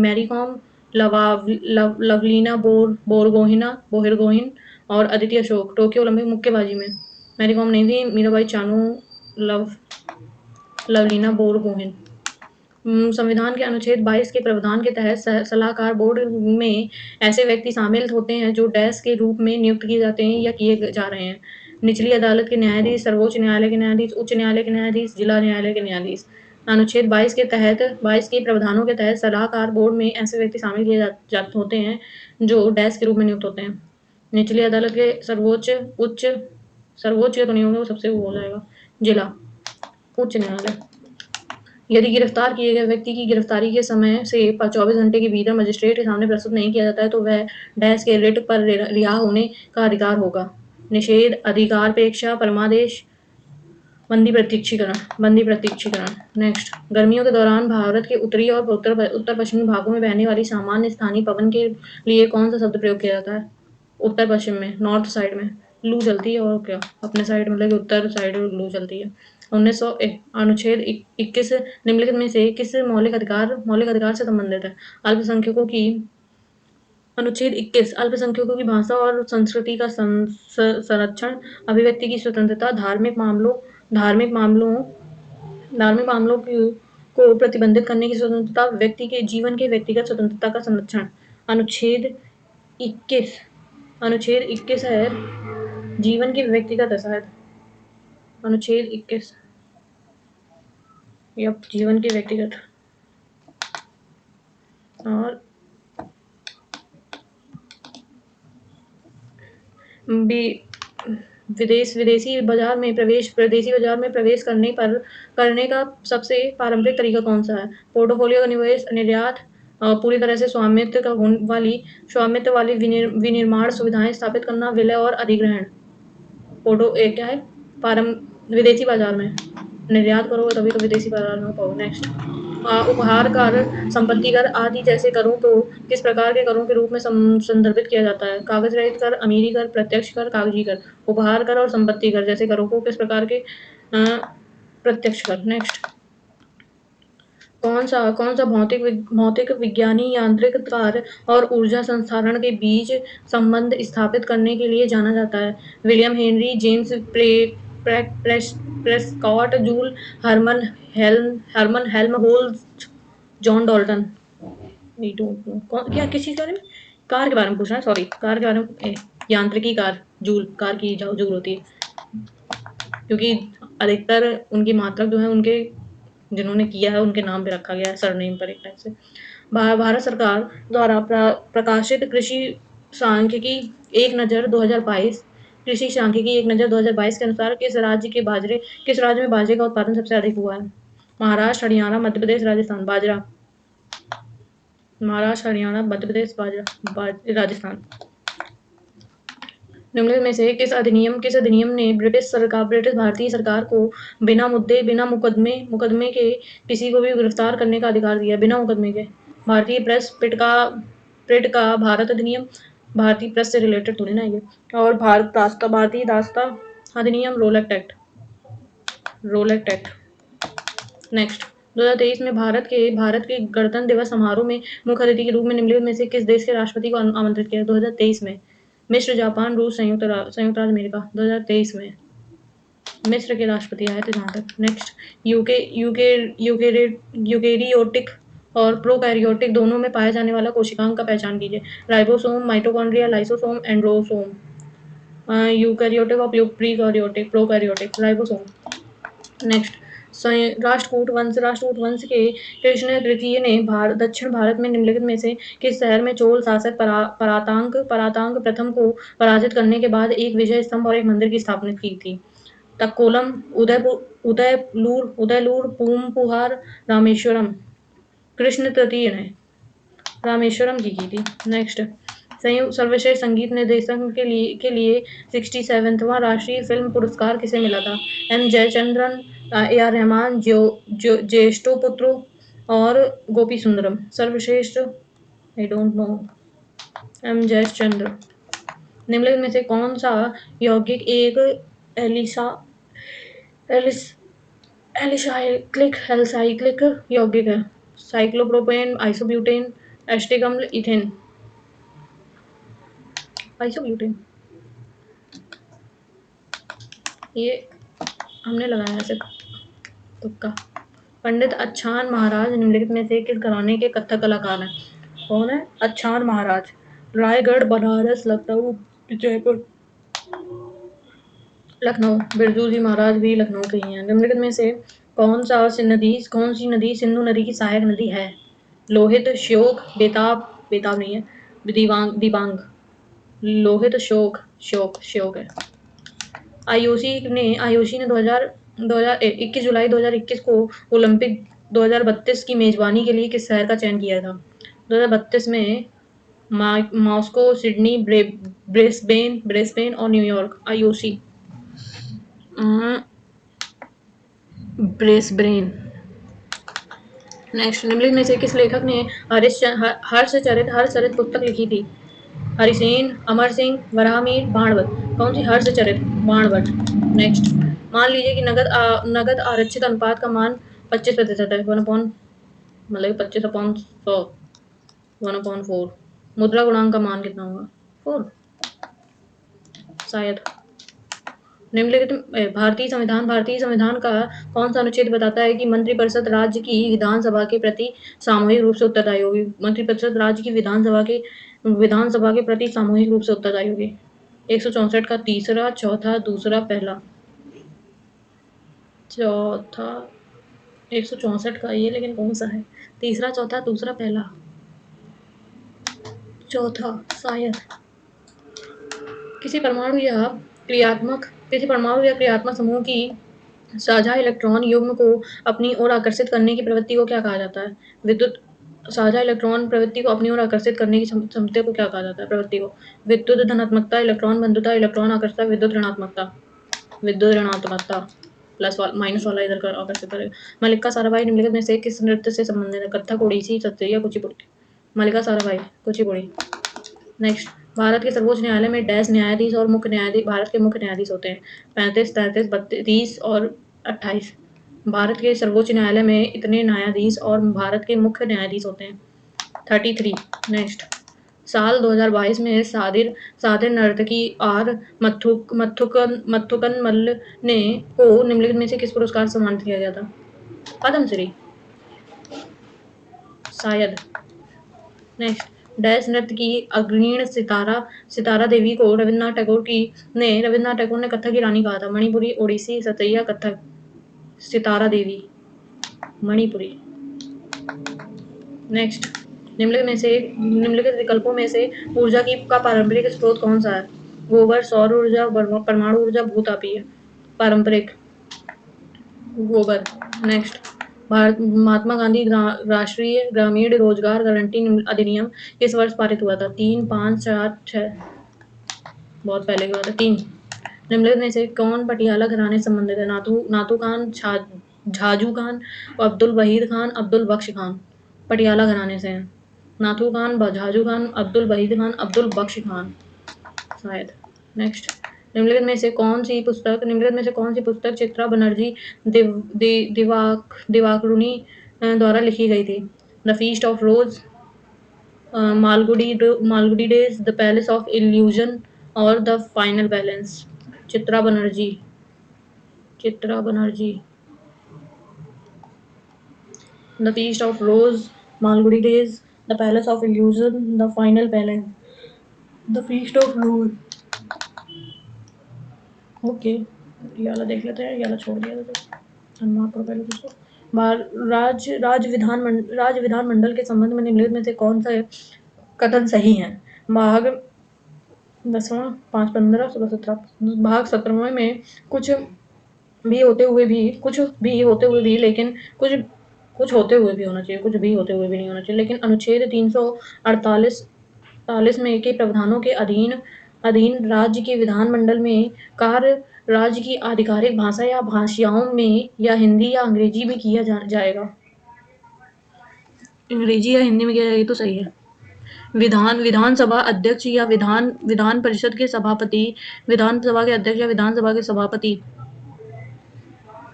मैरी कॉम, लवलीना बोरगोहिन और अदिति अशोक। टोक्यो ओलंपिक मुक्केबाजी में मैरी कॉम नहीं थी, मीराबाई चानू, लवलीना बोरगोहिन। संविधान के अनुच्छेद 22 के प्रावधान के तहत सलाहकार बोर्ड में ऐसे व्यक्ति शामिल होते हैं जो डैश के रूप में नियुक्त किए जाते हैं या किए जा रहे हैं। निचली अदालत के न्यायाधीश, सर्वोच्च न्यायालय के न्यायाधीश, उच्च न्यायालय के न्यायाधीश, जिला न्यायालय के न्यायाधीश। अनुच्छेद 22 के प्रावधानों के तहत सलाहकार बोर्ड में ऐसे व्यक्ति शामिल किए जाते होते हैं जो डैश के रूप में नियुक्त होते हैं। निचली अदालत के सर्वोच्च तो नहीं होगा, वो सबसे वो हो जाएगा जिला, उच्च न्यायालय। यदि गिरफ्तार किए गए व्यक्ति की गिरफ्तारी के समय से 24 घंटे के भीतर मजिस्ट्रेट के सामने प्रस्तुत नहीं किया जाता है तो वह डैश के रिट पर रिहा होने का अधिकार होगा। निषेध, अधिकारपेक्षा, परमादेश, बंदी प्रत्यक्षीकरण। नेक्स्ट, गर्मियों के दौरान भारत के उत्तरी और उत्तर पश्चिमी भागों में बहने वाली सामान्य स्थानीय पवन के लिए कौन सा शब्द प्रयोग किया जाता है? उत्तर पश्चिम में, नॉर्थ साइड में लू चलती है, और क्या अपने साइड मतलब कि उत्तर साइड में लू चलती है। अनुच्छेद 21 निम्नलिखित में से किस मौलिक अधिकार से संबंधित है? अल्पसंख्यकों की अनुच्छेद 21 अल्पसंख्यकों की भाषा और संस्कृति का संरक्षण, अभिव्यक्ति की स्वतंत्रता, धार्मिक मामलों को प्रतिबंधित करने की स्वतंत्रता, व्यक्ति के जीवन के व्यक्तिगत स्वतंत्रता का संरक्षण। अनुच्छेद 21 है जीवन के व्यक्तिगत है शायद। अनुच्छेद 21 जीवन के व्यक्तिगत। और विदेशी बाजार में प्रवेश करने का सबसे पारंपरिक तरीका कौन सा है? पोर्टफोलियो का निवेश, निर्यात, पूरी तरह से स्वामित्व वाली विनिर्माण सुविधाएं स्थापित करना, विलय और अधिग्रहण। क्या है? विदेशी बाजार में निर्यात करोगे तभी तो विदेशी बाजार में पाओगे। नेक्स्ट, उपहार कर, संपत्ति कर आदि जैसे करों को किस प्रकार के करों के रूप में संदर्भित किया जाता है? कागज रहित कर, अमीरी कर, प्रत्यक्ष कर, कागजी कर। उपहार कर और संपत्ति कर जैसे करों को किस प्रकार के? प्रत्यक्ष कर। नेक्स्ट, कौन सा भौतिक विज्ञानी यांत्रिक कार्य और ऊर्जा संधारण के बीच संबंध स्थापित करने के लिए जाना जाता है? William Henry, James Prescott, Joule Hermann Helmholtz, John Dalton. क्या किस चीज के बारे में? कार के बारे में पूछ रहा है, सॉरी, कार के बारे में। यांत्रिकी कार, जूल, कार की जूल होती है, क्योंकि अधिकतर उनकी मात्रक जो है उनके जिन्होंने किया है उनके नाम पे रखा गया है, सरनेम पर एक टाइप से। भारत सरकार द्वारा प्रकाशित कृषि सांख्यिकी एक नज़र 2022 के अनुसार किस राज्य में बाजरे का उत्पादन सबसे अधिक हुआ है? महाराष्ट्र, हरियाणा, मध्य प्रदेश, राजस्थान। बाजरा, महाराष्ट्र, हरियाणा, मध्य प्रदेश, राजस्थान। निम्नलिखित में से किस अधिनियम ने ब्रिटिश भारतीय सरकार को बिना मुकदमे के किसी को भी गिरफ्तार करने का अधिकार दिया? बिना मुकदमे के भारतीय प्रेस प्रिट का भारत अधिनियम, भारतीय प्रेस से रिलेटेड थोड़ी ना ये। और भारतीय दास्ता अधिनियम, रोलेक्ट एक्ट। नेक्स्ट, 2023 में भारत के गणतंत्र दिवस समारोह में मुख्य अतिथि के रूप में निम्नलिखित में से किस देश के राष्ट्रपति को आमंत्रित किया? 2023 में मिस्र, जापान, रूस, संयुक्त राज्य अमेरिका। 2023 में मिस्र के राष्ट्रपति आए थे जहाँ तक। नेक्स्ट, यूकेरियोटिक और प्रोकैरियोटिक दोनों में पाए जाने वाला कोशिकांग का पहचान कीजिए। Ribosome, mitochondria, lysosome, endosome. Eukaryotic और प्रोकैरियोटिक। राइबोसोम। नेक्स्ट, राष्ट्रकूट वंश के कृष्ण तृतीय ने दक्षिण भारत में निम्नलिखित में से किस शहर में चोल शासक परातांग प्रथम को पराजित करने के बाद एक विजय स्तंभ और एक मंदिर की स्थापना की थी? तक्कोलम, उदयलूर, पूमपुहार, रामेश्वरम। कृष्ण तृतीय ने रामेश्वरम की थी। नेक्स्ट, सर्वश्रेष्ठ संगीत निर्देशन के लिए 67वां राष्ट्रीय फिल्म पुरस्कार किसे मिला था? M Jayachandran, A R Rahman, Jyeshtho Putra और गोपी सुंदरम। सर्वश्रेष्ठ I don't know, M Jayachandra. निम्नलिखित में से कौन सा यौगिक एक एलिसाइक्लिक यौगिक है? साइक्लोप्रोपेन, आइसोब्यूटेन, एस्टिक अम्ल, इथेन। आइसोब्यूटेन, ये हमने लगाया सिर्फ तुक्का। पंडित अच्छान महाराज निम्नलिखित में से किस घराने के कथक कलाकार हैं? कौन है? अच्छान महाराज। रायगढ़, बनारस, लखनऊ, जयपुर। लखनऊ। बिरजू जी महाराज भी लखनऊ के ही हैं। निम्नलिखित में से कौन सी नदी सिंधु नदी की सहायक नदी है? लोहित, श्योक, बेताब नहीं है, दिबांग। लोहित, श्योक है। आईओसी ने 21 जुलाई 2021 को ओलंपिक 2032 की मेजबानी के लिए किस शहर का चयन किया था? 2032 में मॉस्को, सिडनी, ब्रिस्बेन और न्यूयॉर्क। IOC Brisbane. नेक्स्ट, निम्नलिखित में से किस लेखक ने हर्षचरित पुस्तक लिखी थी? हरिसेन, अमर सिंह, वराहमिहिर, बाणभट्ट। कौन सी हर्षचरित? बाणभट्ट। नेक्स्ट, मान लीजिए कि नगद आरक्षित अनुपात का मान 25% है। 25/100, 1/4। मुद्रा गुणांक का मान कितना होगा? 4 शायद। निम्नलिखित भारतीय संविधान का कौन सा अनुच्छेद बताता है कि मंत्रिपरिषद राज्य की विधानसभा के प्रति सामूहिक रूप से उत्तरदायी होगी? मंत्रिपरिषद राज्य की विधानसभा के प्रति सामूहिक रूप से उत्तरदायी होगी। 164 का तीसरा, चौथा, दूसरा, पहला। चौथा 164 का ये, लेकिन कौन सा है? तीसरा, चौथा, दूसरा, पहला। चौथा शायद। किसी परमाणु या क्रियात्मक समूह की साझा इलेक्ट्रॉन युग्म को अपनी ओर आकर्षित करने की प्रवृत्ति को क्या कहा जाता है? साझा इलेक्ट्रॉन प्रवृत्ति को अपनी ओर आकर्षित करने की क्षमता को क्या कहा जाता है? प्रवृत्ति को। विद्युत धनात्मकता, इलेक्ट्रॉन बंधुता, इलेक्ट्रॉन आकर्षकता, विद्युत ऋणात्मकता। प्लस माइनस वाला इधर कर आकर्षित करेगा। मल्लिका साराभाई निम्नलिखित में से किस नृत्य से संबंधित है? कथक, ओडिसी, सत्रिया, कुचिपुड़ी। मल्लिका साराभाई कुचिपुड़ी। नेक्स्ट, भारत के सर्वोच्च न्यायालय में डैश न्यायाधीश और भारत के मुख्य न्यायाधीश होते हैं? 35, 33, 32 और 28। भारत के सर्वोच्च न्यायालय में इतने न्यायाधीश और भारत के मुख्य न्यायाधीश होते हैं 33। नेक्स्ट, साल 2022 में सादिर नर्तकी आर मथुकनमल्ल ने को निम्नलिखित में से किस पुरस्कार से सम्मानित किया गया था? पद्मश्री शायद। नेक्स्ट, डैश नृत्य की अग्रणी सितारा देवी को रविन्द्रनाथ टैगोर ने कथक की रानी कहा था? मणिपुरी, ओडिसी, सतैया, कथक। सितारा देवी मणिपुरी। नेक्स्ट, निम्नलिखित विकल्पों में से ऊर्जा का पारंपरिक स्रोत कौन सा है? गोबर, सौर ऊर्जा, परमाणु ऊर्जा, भूतापीय। पारंपरिक गोबर। नेक्स्ट, महात्मा गांधी राष्ट्रीय ग्रामीण रोजगार गारंटी अधिनियम किस वर्ष पारित हुआ था? 3, 5, 4, 6। बहुत पहले की बात है। 3। निम्नलिखित में से कौन पटियाला घराने से संबंधित है? नातू खान, झाजू खान, अब्दुल वहीद खान, अब्दुल बख्श खान। पटियाला घराने से हैं। नाथू खान, बजाजू खान, अब्दुल वहीद खान, अब्दुल बख्श खान शायद। नेक्स्ट, निम्नलिखित में से कौन सी पुस्तक चित्रा बनर्जी दिवाकरुणी द्वारा लिखी गई थी? The feast of rose, Malgudi days, the palace of illusion और the final balance. Chitra Banerjee, Chitra Banerjee. The feast of rose, Malgudi days, the palace of illusion, the final balance. The feast of rose. Okay, ये वाला देख लेते हैं, ये वाला छोड़ दिया था अनमार्क करो पहले दूसरा। राज्य विधानमंडल के संबंध में निम्नलिखित में से कौन सा कथन सही है? भाग 10वां, 5-15, 16-17। भाग 17वें में कुछ भी होते हुए भी लेकिन कुछ होते हुए भी होना चाहिए, कुछ भी होते हुए भी नहीं होना चाहिए। लेकिन अनुच्छेद 348 में के प्रावधानों के अधीन राज्य के विधानमंडल में कार्य राज्य की आधिकारिक भाषा या भाषाओं में या हिंदी या अंग्रेजी में किया जाएगा। अंग्रेजी या हिंदी में किया जाएगा, तो सही है। विधानसभा अध्यक्ष या विधान परिषद के सभापति, विधानसभा के अध्यक्ष या विधानसभा के सभापति,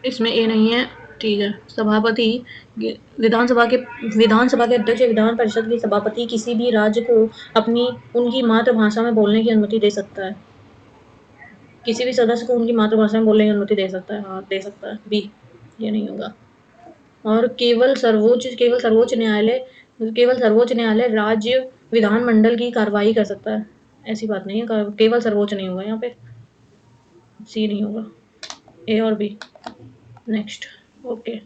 इसमें ए नहीं है, ठीक है। सभापति, विधानसभा के अध्यक्ष या विधान परिषद के सभापति किसी भी राज्य को उनकी मातृभाषा में बोलने की अनुमति दे सकता है। किसी भी सदस्य को उनकी मातृभाषा में बोलने की अनुमति दे सकता है। हाँ, दे सकता है। बी, ये नहीं होगा। और केवल सर्वोच्च न्यायालय राज्य विधानमंडल की कार्रवाई कर सकता है। ऐसी बात नहीं है, केवल सर्वोच्च नहीं होगा यहाँ पे। सी नहीं होगा, ए और बी। Next, okay.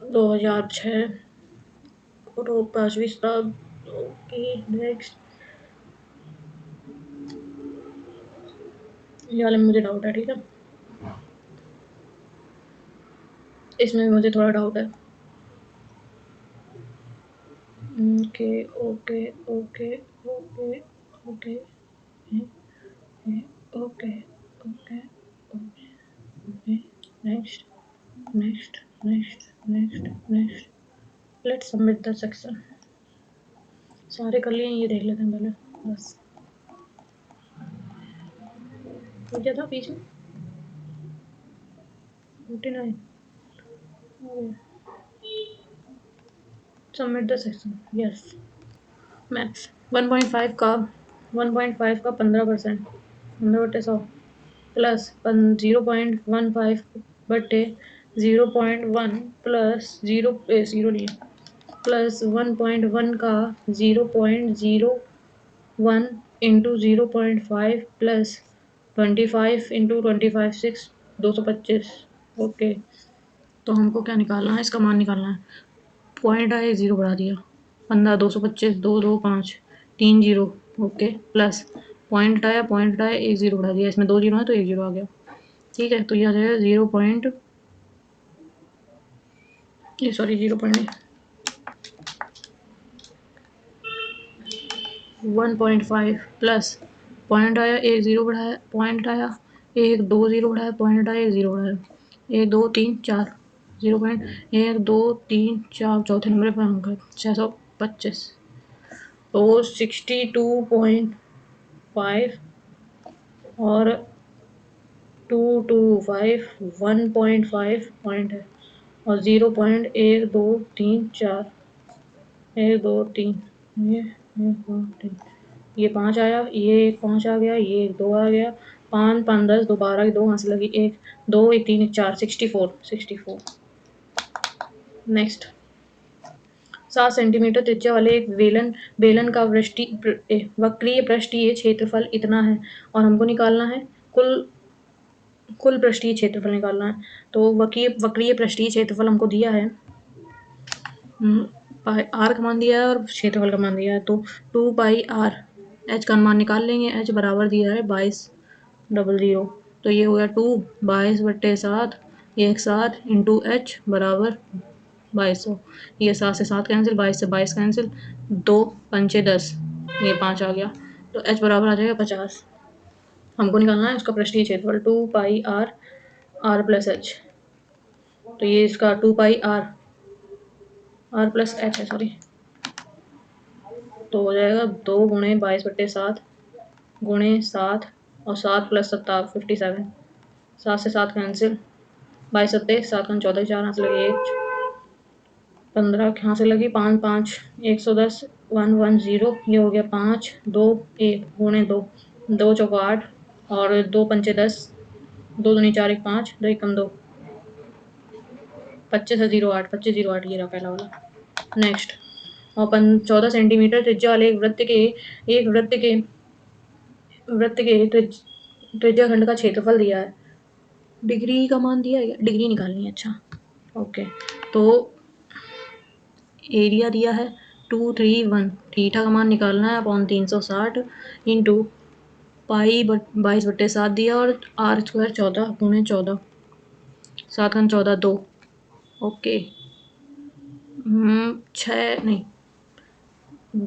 2006 फोटो 5वीं शताब्दी। Okay, next. ये वाले में मुझे डाउट है, ठीक है। इसमें मुझे थोड़ा डाउट है। Okay okay okay okay okay okay okay okay. Next next next next next. Let's submit the section. सारे कर लिए, ये देख लेते हैं पहले बस। तो क्या था पीछे? 49। Submit the section, yes. Maths 1.5 का 15%, 15/100 प्लस 0.15 बटे 0.1 प्लस 0 नहीं प्लस 1.1 का 0.01 इंटू 0.5 प्लस 25 इंटू 25 6 225। ओके, तो हमको क्या निकालना है? इसका मान निकालना है। पॉइंट आया, 0 बढ़ा दिया। 15, 225, 2 2 5 3 0। ओके, प्लस पॉइंट आया, 1 0 बढ़ा दिया। इसमें 2 0 है तो 1 0 आ गया। ठीक है, तो ये आ जाएगा 0 पॉइंट, ये सॉरी 0 पॉइंट नहीं, 1.5 प्लस पॉइंट आया, 1 0 बढ़ाया, पॉइंट आया 1 2 0 बढ़ाया, पॉइंट आया 1 0 बढ़ाया, 1 2 3 4 0.1 2 3 4 चौथे नंबर पर अंक 625। तो 62.5 और 225 1.5 पॉइंट है और 0.1234 1 2 3 ये 1 2 3 ये 5 आया, ये 1 5 आ गया, ये 1 2 आ गया, 5 5 10 2 12 2 हाथ से लगी 1 2 1 3 1 4 64। नेक्स्ट, 7 सेंटीमीटर त्रिज्या वाले एक बेलन का वक्रीय पृष्ठीय क्षेत्रफल इतना है और हमको निकालना है कुल पृष्ठीय क्षेत्रफल निकालना है। तो वक्रीय पृष्ठीय क्षेत्रफल हमको दिया है, आर का मान दिया है और क्षेत्रफल का मान दिया है। तो 2 पाई आर, एच का मान निकाल लेंगे। एच बराबर दिया है 2200। तो ये हो गया 2 22/7 17 इंटू एच बराबर 2200। ये 7 से 7 कैंसिल, 22 से 22 कैंसिल, 2 5 10, ये 5 आ गया। तो एच बराबर आ जाएगा 50। हमको निकालना है इसका पृष्ठीय क्षेत्रफल 2 पाई आर प्लस एच। तो ये इसका 2 पाई आर प्लस एच है, सॉरी तो हो जाएगा 2 गुणे 22/7 गुणे 7 और 7 + 7 57। 7 से 7 कैंसिल, 22 सत्ते 7 14 4 हाथ लगे 1 15 यहाँ से लगी 5 5 110 1 1 0। ये हो गया 5 2 1 गुणे 2 2 चौको 8 और 2 पंचे 10 2 दूनी 4 1 5 2 1 2 25 से 08 25 08 ये रहा पहला वाला। नेक्स्ट ओपन 14 सेंटीमीटर त्रिज्या वाले एक वृत्त के त्रिज्या खंड का क्षेत्रफल दिया है। डिग्री का मान दिया है, डिग्री निकालनी है। अच्छा ओके, तो एरिया दिया है 231, थीटा का मान निकालना है अपॉन 360 इंटू पाई 22/7 दिया और r² 14 गुणे 14 7 14 2। ओके 6 नहीं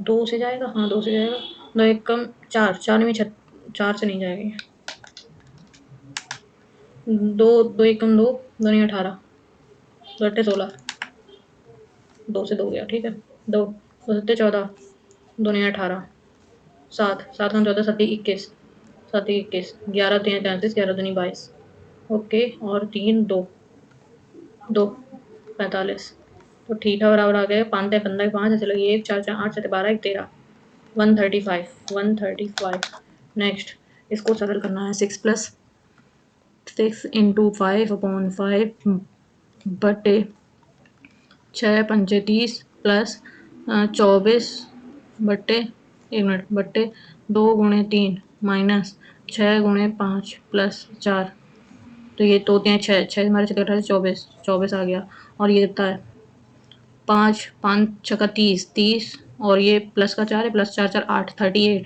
2 से जाएगा, हाँ 2 से जाएगा। 2 1 कम 4 4 में 4 से नहीं जाएगा। 2 2 1 कम 2 2 नहीं 18 2 8 16 2 से 2 गया, ठीक है। 2 2 7 14 2 नहीं 18 7 7 14 7 21 7 21 11 3 33 11 दूनी 22। ओके और 3 2 2 45। तो थीटा बराबर आ गया 5 15 5 ऐसे लगी 1 4 4 8 7 12 1 13 135। नेक्स्ट इसको सरल करना है 6 + 6 इंटू 5/5 बटे 6 पंचे 30 प्लस 24 बटे 1 मिनट बटे 2 गुणे 3 माइनस 6 गुणे 5 प्लस 4। तो ये तो होते हैं 6 6 हमारे 24 24 आ गया। और ये कितना है 5 5 6 30 30 और ये प्लस का 4 है प्लस 4 4 8 38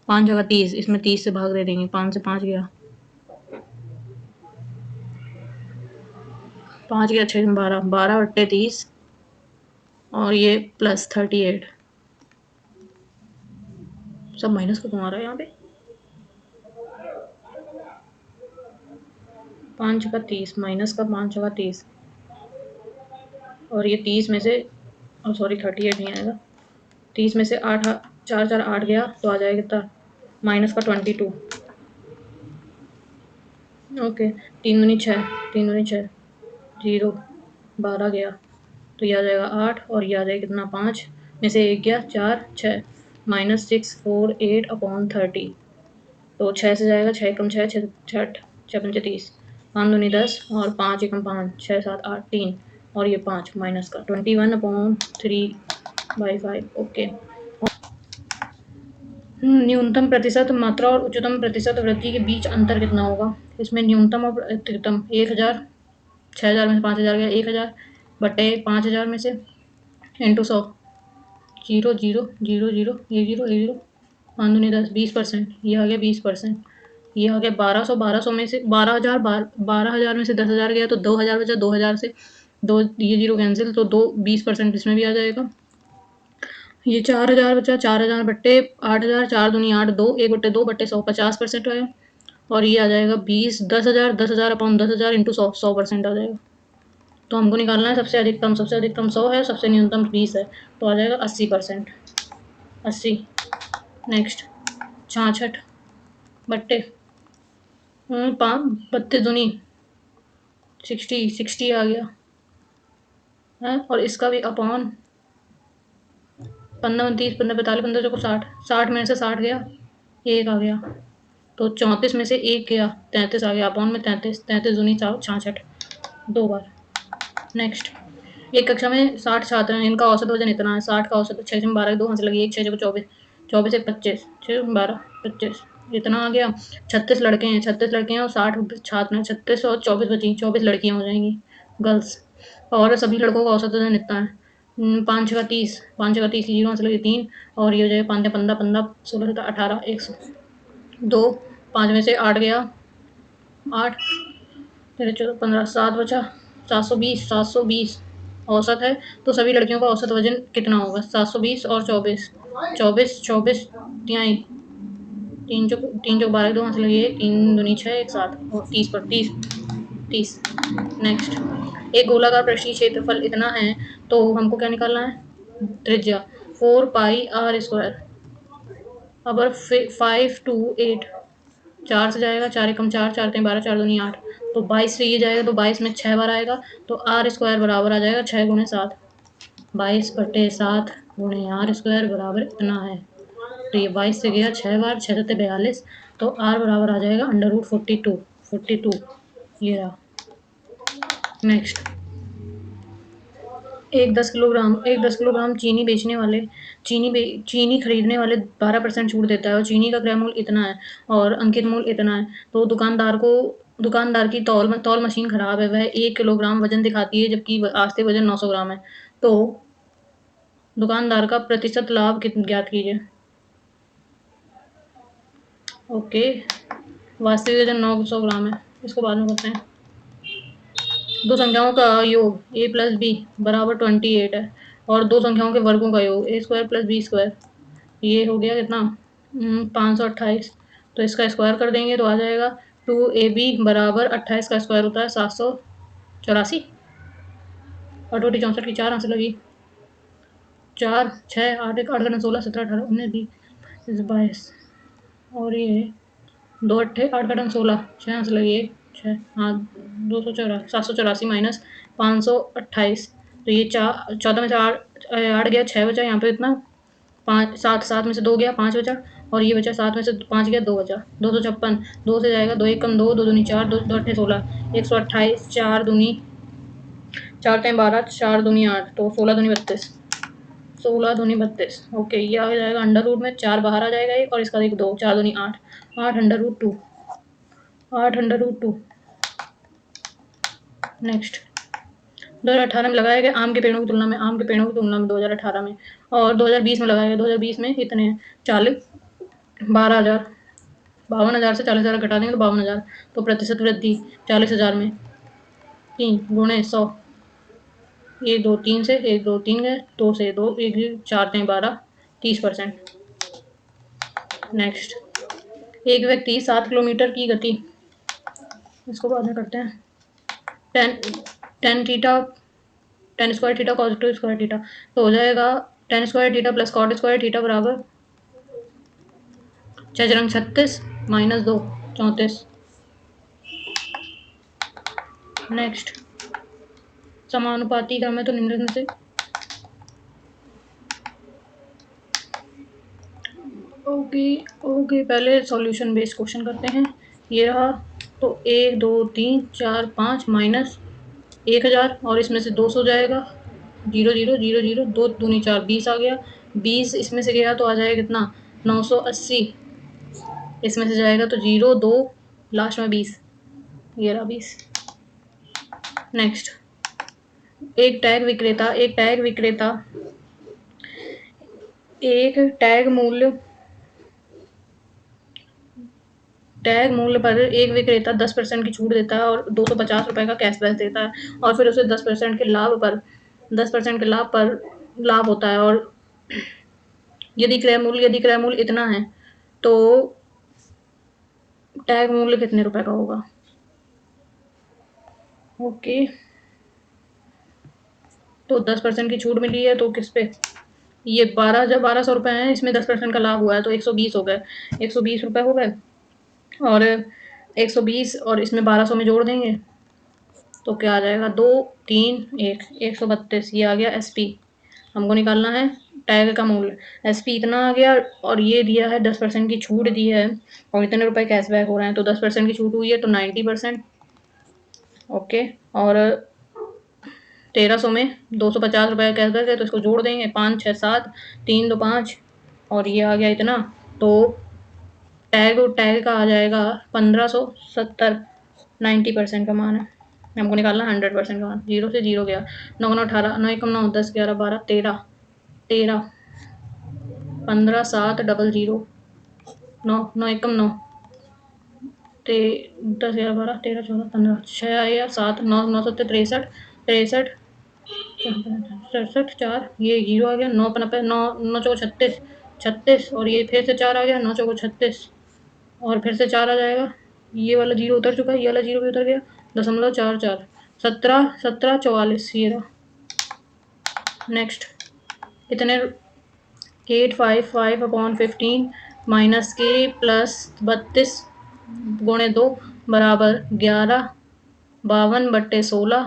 5 जगह 30, इसमें 30 से भाग दे देंगे 5 से 5 गया 5 गया 6 12 12 बट्टे 30 और ये प्लस 38। सब माइनस का क्यों आ रहा है यहाँ पे 5 का 30 माइनस का 5 का 30 और ये 30 में से सॉरी 38 नहीं आएगा 30 में से 8 4 4 8 गया तो आ जाएगा कितना माइनस का 22। ओके 3 दूनी 6 3 दूनी 6 0 12 गया तो ये आ जाएगा 8 और ये आ जाएगा कितना 5 में से 1 गया 4 6 माइनस 648/30। तो 6 से जाएगा 6 कम 6 6 6 6 पंचे 30 5 दूनी 10 और 5 एकम 5 6 7 8 3 और ये 5 माइनस का 21/3/5। ओके न्यूनतम प्रतिशत मात्रा और उच्चतम प्रतिशत वृद्धि के बीच अंतर कितना होगा। इसमें न्यूनतम और अधिकतम 1000 6000 में से 5000 गया 1000 बटे 5000 में से इंटू 100 0 0 0 0 1 0 1 0 5 दूनी 10 20%। ये आ गया 20%। ये आ गया 1200 1200 में से 12000 12000 में से 10000 गया तो 2000 बचा 2000 से 2 ये 0 कैंसिल तो 2 20% इसमें भी आ जाएगा। ये 4000 बचा 4000 बट्टे 8000 4 दूनी 8 2 1 बट्टे 2 बट्टे 100 50% आया और ये आ जाएगा 20 10000 10000 अपॉन 10000 इंटू 100 100% आ जाएगा। तो हमको निकालना है सबसे अधिकतम 100 है सबसे न्यूनतम 20 है तो आ जाएगा 80%। 80 नेक्स्ट 66 बट्टे 5 32 दूनी 60 आ गया है और इसका भी अपॉन 15 29 15 45 15 चौको 60 60 में से 60 गया 1 आ गया तो 34 में से 1 गया 33 आ गया अपॉन में 33 33 दूनी 66 2 बार। नेक्स्ट एक कक्षा में 60 छात्र हैं इनका औसत वजन इतना है 60 का औसत 6 में 12 2 हाथ लगी 1 6 24 24 से 25 6 12 25 इतना आ गया। 36 लड़के हैं और 60 छात्र हैं 36 और 24 बची 24 लड़कियां हो जाएंगी गर्ल्स और सभी लड़कों का औसत वजन इतना है 5 का 30 5 का 30 जीरो से लगी 3 और ये हो जाएगा 5 15 15 16 17 18 100 2 5 में से 8 गया 8 तेरह 14 15 7 बचा 720 औसत है तो सभी लड़कियों का औसत वजन कितना होगा 720 और 24 24 24 तिहाई 3 जो 12 2 हाथ लगी 3 दूनी 6 1 7 और 30 पर 30 30। नेक्स्ट एक गोलाकार पृष्ठीय क्षेत्रफल इतना है तो हमको क्या निकालना है त्रिज्या 4 पाई आर स्क्वायर। अब 5 2 8, 4 से जाएगा, 4 एकम 4, 4 3 12, 4 दूनी 8, तो 22 से ये जाएगा तो 22 में 6 बार आएगा, तो आर स्क्वायर बराबर आ जाएगा 6 गुणे 7, 22/7 गुणे आर स्क्वायर बराबर इतना है। तो ये 22 से गया 6 बार, 6 सत्ते 42, तो आर बराबर आ जाएगा √42। ये रहा। नेक्स्ट, एक 10 किलोग्राम चीनी खरीदने वाले 12% छूट देता है और चीनी का क्रय मूल्य इतना है और अंकित मूल्य इतना है। तो दुकानदार की तौल मशीन खराब है, वह 1 किलोग्राम वजन दिखाती है जबकि वास्तविक वजन 900 ग्राम है। तो दुकानदार का प्रतिशत लाभ ज्ञात कीजिए। ओके, वास्तविक वजन 900 ग्राम है, इसको बाद में करते हैं। दो संख्याओं का योग a+b बराबर 28 है और दो संख्याओं के वर्गों का योग a² + b², ये हो गया कितना 528। तो इसका स्क्वायर कर देंगे तो आ जाएगा 2ab बराबर 28 का स्क्वायर होता है 784। और 64 की 4 आंसर लगी, 4 6 8 1 8 16 17 18 19 20 22, और ये 2 8 8 16 6 आंसर लगी, 6 हाँ 784 माइनस 528। तो ये 14 में से 8 गया, 6 बचा, यहाँ पे इतना 5 7 में से 2 गया, 5 बचा, और ये बचा 7 में से 5 गया, 2 बचा, 256। 2 से जाएगा, 2 एकम 2, 2 दूनी 4, 2 8 16, 128, 4 दूनी 4 3 12, 4 दूनी 8, तो 16 दूनी 32, 16 दूनी 32। ओके, ये आ जाएगा अंडर रूट में, 4 बाहर आ जाएगा एक, और इसका 2, 4 दूनी 8, 8 under root 2, 8 under root 2। Next, 2018 में लगाए गए आम के पेड़ों की तुलना में 2018 में और 2020 में लगाए गए 2020 में कितने हैं? 12,000, 52,000 से 40,000 घटा देंगे तो 52,000, तो प्रतिशत वृद्धि 40,000 में 3 गुणे 100, ये 2 3 से 1 2 3 गए, 2 से 2 1 4 3 12, 30%। नेक्स्ट, एक व्यक्ति 7 किलोमीटर की गति, इसको बाद में करते हैं, 10 theta 10 square theta cos 2 square theta, तो हो जाएगा 10 square theta plus cot square theta बराबर 6 36 माइनस 2 34। नेक्स्ट, समानुपाती क्रम है तो निम्नलिखित में से ओके पहले सॉल्यूशन बेस्ड क्वेश्चन करते हैं। ये रहा, तो 1 2 3 4 5 माइनस 1000 और इसमें से 200 जाएगा, 0 0 0 0, 2 दूनी 4, 20 आ गया, 20 इसमें से गया तो आ जाएगा कितना 980, इसमें से जाएगा तो 0 2, लास्ट में 20, ये रहा 20। नेक्स्ट, एक टैग विक्रेता एक टैग मूल्य पर एक विक्रेता 10% की छूट देता है और 250 रुपए का कैशबैक देता है, और फिर उसे 10% के लाभ पर लाभ होता है, और यदि क्रय मूल्य इतना है तो टैग मूल्य कितने रुपए का होगा? ओके, तो 10% की छूट मिली है तो किस पे, ये 1200 रुपए हैं, इसमें 10% का लाभ हुआ है तो 120 हो गए, 120 रुपए हो गए, और 120 और इसमें 1200 में जोड़ देंगे तो क्या आ जाएगा 2 3 1 132, ये आ गया SP। हमको निकालना है टैग का मूल्य, SP इतना आ गया, और ये दिया है 10% की छूट दी है और इतने रुपए कैशबैक हो रहे हैं, तो 10% की छूट हुई है तो 90%। ओके, और 1300 में 250 रुपये कैशबैक है तो इसको जोड़ देंगे, 5 6 7 3 2 5, और ये आ गया इतना, तो टैग का आ जाएगा 1570, 90% का मान है, हमको निकालना 100% का मान। 0 से 0 गया, 9 9 18, 9 1 9 10 11 12 13 13 15 7 00 9 9 1 9 10 11 12 13 14 15, 6 आया 7 9 9 7 63 63 67 4, ये 0 आ गया, 9 90 9 9 चौको 36 36, और ये फिर से 4 आ गया, 9 चौको 36, और फिर से 4 आ जाएगा, ये वाला 0 उतर चुका है, ये वाला 0 भी उतर गया, 0.44 17 17 44, ये रहा। नेक्स्ट, इतने 855/15 माइनस के प्लस 32 गुणे 2 बराबर 11 52/16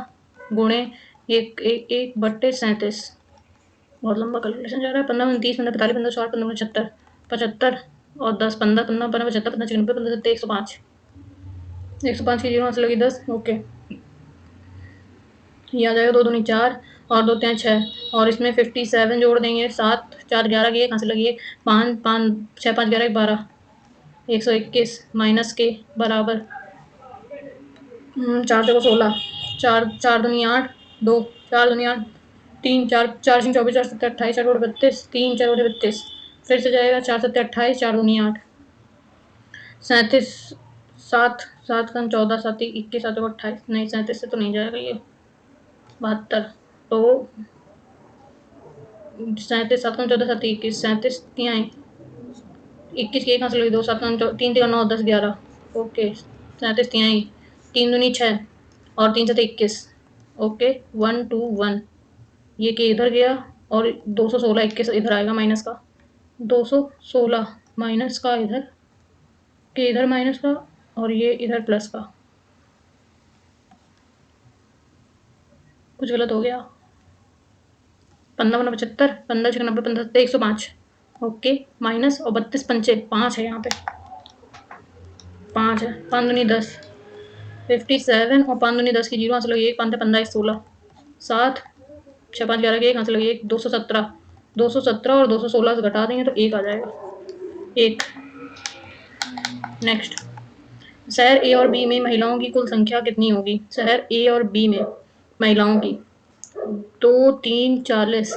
गुणे 1/37। बहुत लंबा कैलकुलेशन जा रहा है। 15 29 15 45 15 60 15 75 75 और 10 15 15 15 75 15 96 15 70 105 105 की जीरो आंसर लगी 10। ओके, ये आ जाएगा 2 दूनी 4 और 2 3 6 और इसमें 57 जोड़ देंगे 7 4 11 की 1 आंसर लगी 1 5 5 6 5 11 12 121 माइनस के बराबर 4 जगह 16 4 4 दूनी 8 2 4 दूनी 8 3 4 4 6 24 4 7 28 4 32 3 4 32 फिर से जाएगा 4 7 28 4 दूनी 8 37 7 7 का 14 7 21 7 28 नहीं 37 से तो नहीं जाएगा ये 72 तो 37 7 का 14 7 21 37 तिहाई 21 की 1 आंसर लगी 2 7 का 3 3 9 10 11 ओके 37 तिहाई 3 दूनी 6 और 3 7 21 ओके 1 2 1 ये के इधर गया और 216 21 इधर आएगा माइनस का 216 माइनस का इधर के इधर माइनस का और ये इधर प्लस का कुछ गलत हो गया 15 75 15 6 90 15 105 ओके माइनस और 32 पंचे 5 है यहाँ पे 5 है 5 दूनी 10 57 और 5 दूनी 10 की जीरो आंसर लगी 1 5 15 16 7 6 5 11 की 1 आंसर लगी 1 217 और 216 से घटा देंगे तो 1 आ जाएगा 1। नेक्स्ट, शहर ए और बी में महिलाओं की कुल संख्या कितनी होगी? शहर ए और बी में महिलाओं की 2 3 40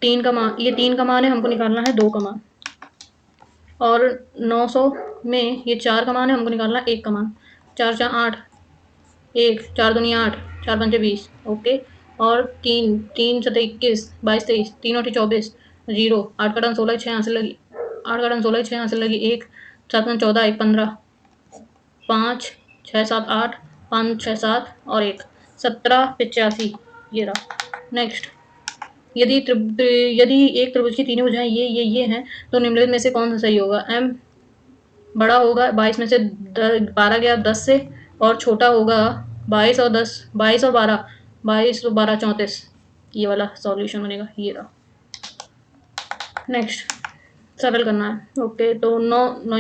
3 का मान, ये 3 का मान है, हमको निकालना है 2 का मान और 900 में ये 4 का मान है, हमको निकालना है 1 का मान 4 4 8 1 4 दूनी 8 4 पंचे 20 ओके और 3 3 7 21 22 23 3 8 24 0 8 का 16 6 आंसर लगी 8 का 16 6 आंसर लगी 1 7 14 1 15 5 6 7 8 5 6 7 और 1 17 85 ये रहा। नेक्स्ट, यदि यदि एक त्रिभुज की तीनों भुजाएं ये हैं तो निम्नलिखित में से कौन सा सही होगा? m बड़ा होगा 22 में से 12 गया 10 से और छोटा होगा 22 और 10 22 और 12 22 और 12 34 ये वाला सॉल्यूशन बनेगा ये रहा। नेक्स्ट, सरल करना है ओके तो 9 9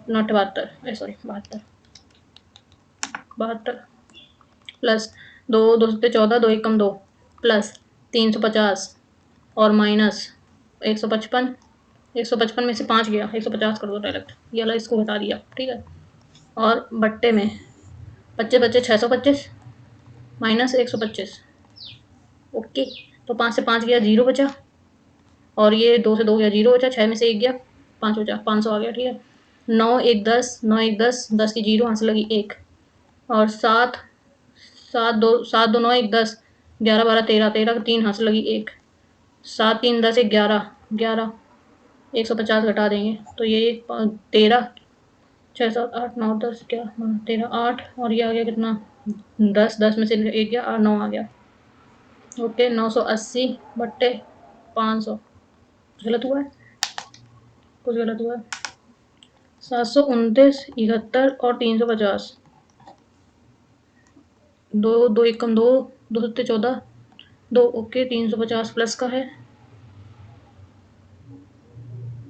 9 72 सॉरी 72 72 प्लस 2 2 सत्ते 14 2 एकम 2 प्लस 350 और माइनस 155 155 में से 5 गया 150 कर दो डायरेक्ट ये वाला इसको बता दिया ठीक है और बट्टे में 25 बच्चे 625 माइनस 125 ओके तो 5 से 5 गया 0 बचा और ये 2 से 2 गया 0 बचा 6 में से 1 गया 5 बचा 500 आ गया ठीक है 9 1 10 9 1 10 10 की 0 आंसर लगी 1 और 7 7 2 7 2 9 1 10 11 12 13 13 का 3 आंसर लगी 1 7 3 10 1 11 11 150 घटा देंगे तो ये 13 6 7 8 9 10 क्या 13 8 और ये आ गया कितना 10 10 में से 1 गया और 9 आ गया ओके 980 बट्टे 500 गलत हुआ है कुछ गलत हुआ है 729 71 और 350 2 2 एकम 2 2 सत्ते 14 2 ओके 350 प्लस का है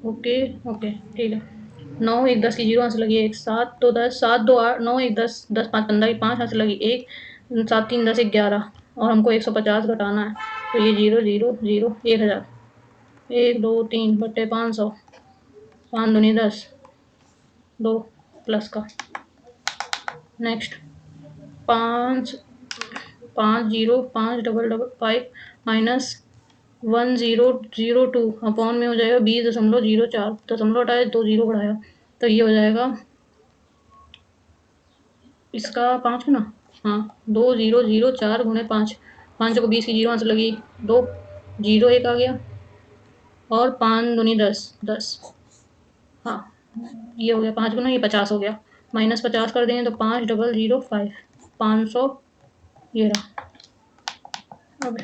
ओके ओके ठीक है 9 1 10 की 0 आंसर लगी 1 7 2 10 7 2 8 9 1 10 10 5 15 की 5 आंसर लगी 1 7 3 10 11 और हमको 150 घटाना है तो ये 0 0 0 1000 1 2 3 बटे 500 5 दूनी 10 2 प्लस का next 5 5 0 5 double double 5 minus 1002 upon में हो जाएगा 20.04 दशमलव हटाए 2 0 बढ़ाया तो ये हो जाएगा इसका 5 गुना हाँ 2004 गुणे 5 5 को 20 की 0 आंसर लगी 2 0 1 आ गया और 5 दूनी 10 10 हाँ ये हो गया 5 गुना ये 50 हो गया माइनस 50 कर देंगे तो 5005 500 ये रहा। अब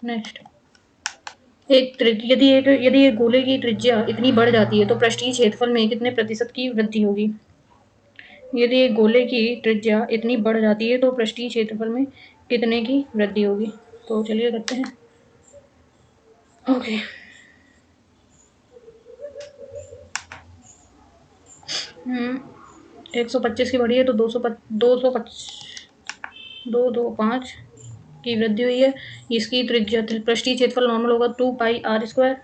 नेक्स्ट यदि एक गोले की त्रिज्या इतनी बढ़ जाती है तो पृष्ठीय क्षेत्रफल में कितने प्रतिशत की वृद्धि होगी? यदि एक गोले की त्रिज्या इतनी बढ़ जाती है तो पृष्ठीय क्षेत्रफल में कितने की वृद्धि होगी? तो चलिए करते हैं। ओके। 125 की बढ़ी है तो 225 की वृद्धि हुई है। इसकी त्रिज्या पृष्ठीय क्षेत्रफल नॉर्मल होगा 2 पाई r²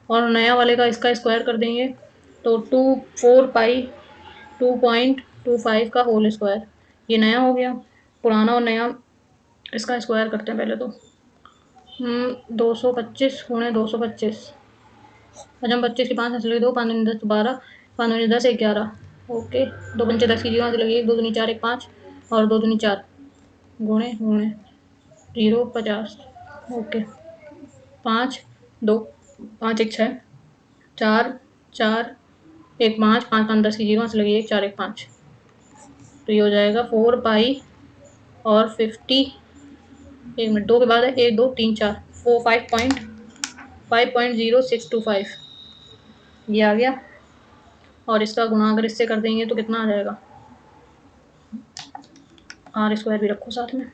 और नया वाले का इसका स्क्वायर कर देंगे तो 2 4 पाई 2.25 का होल स्क्वायर। ये नया हो गया। पुराना और नया इसका स्क्वायर करते हैं पहले तो। 225 गुणे 225। अच्छा, हम 25 की 5 में चले 2 5 दूनी 10 12 5 दूनी 10 11। ओके। 2 पंचे 10 की जीरो से लगी 1 2 दूनी 4 1 5 और 2 दूनी 4 गुणे गुणे 0 50। ओके। 5 2 5 1 6 4 4 1 5 5 5 10 की जीरो से लगी 1 4 1 5। तो ये हो जाएगा 4 पाई और 50। 1 मिनट, 2 के बाद है 1 2 3 4 4 5.0625 ये आ गया। और इसका गुणा अगर इससे कर देंगे तो कितना आ जाएगा? r² भी रखो साथ में।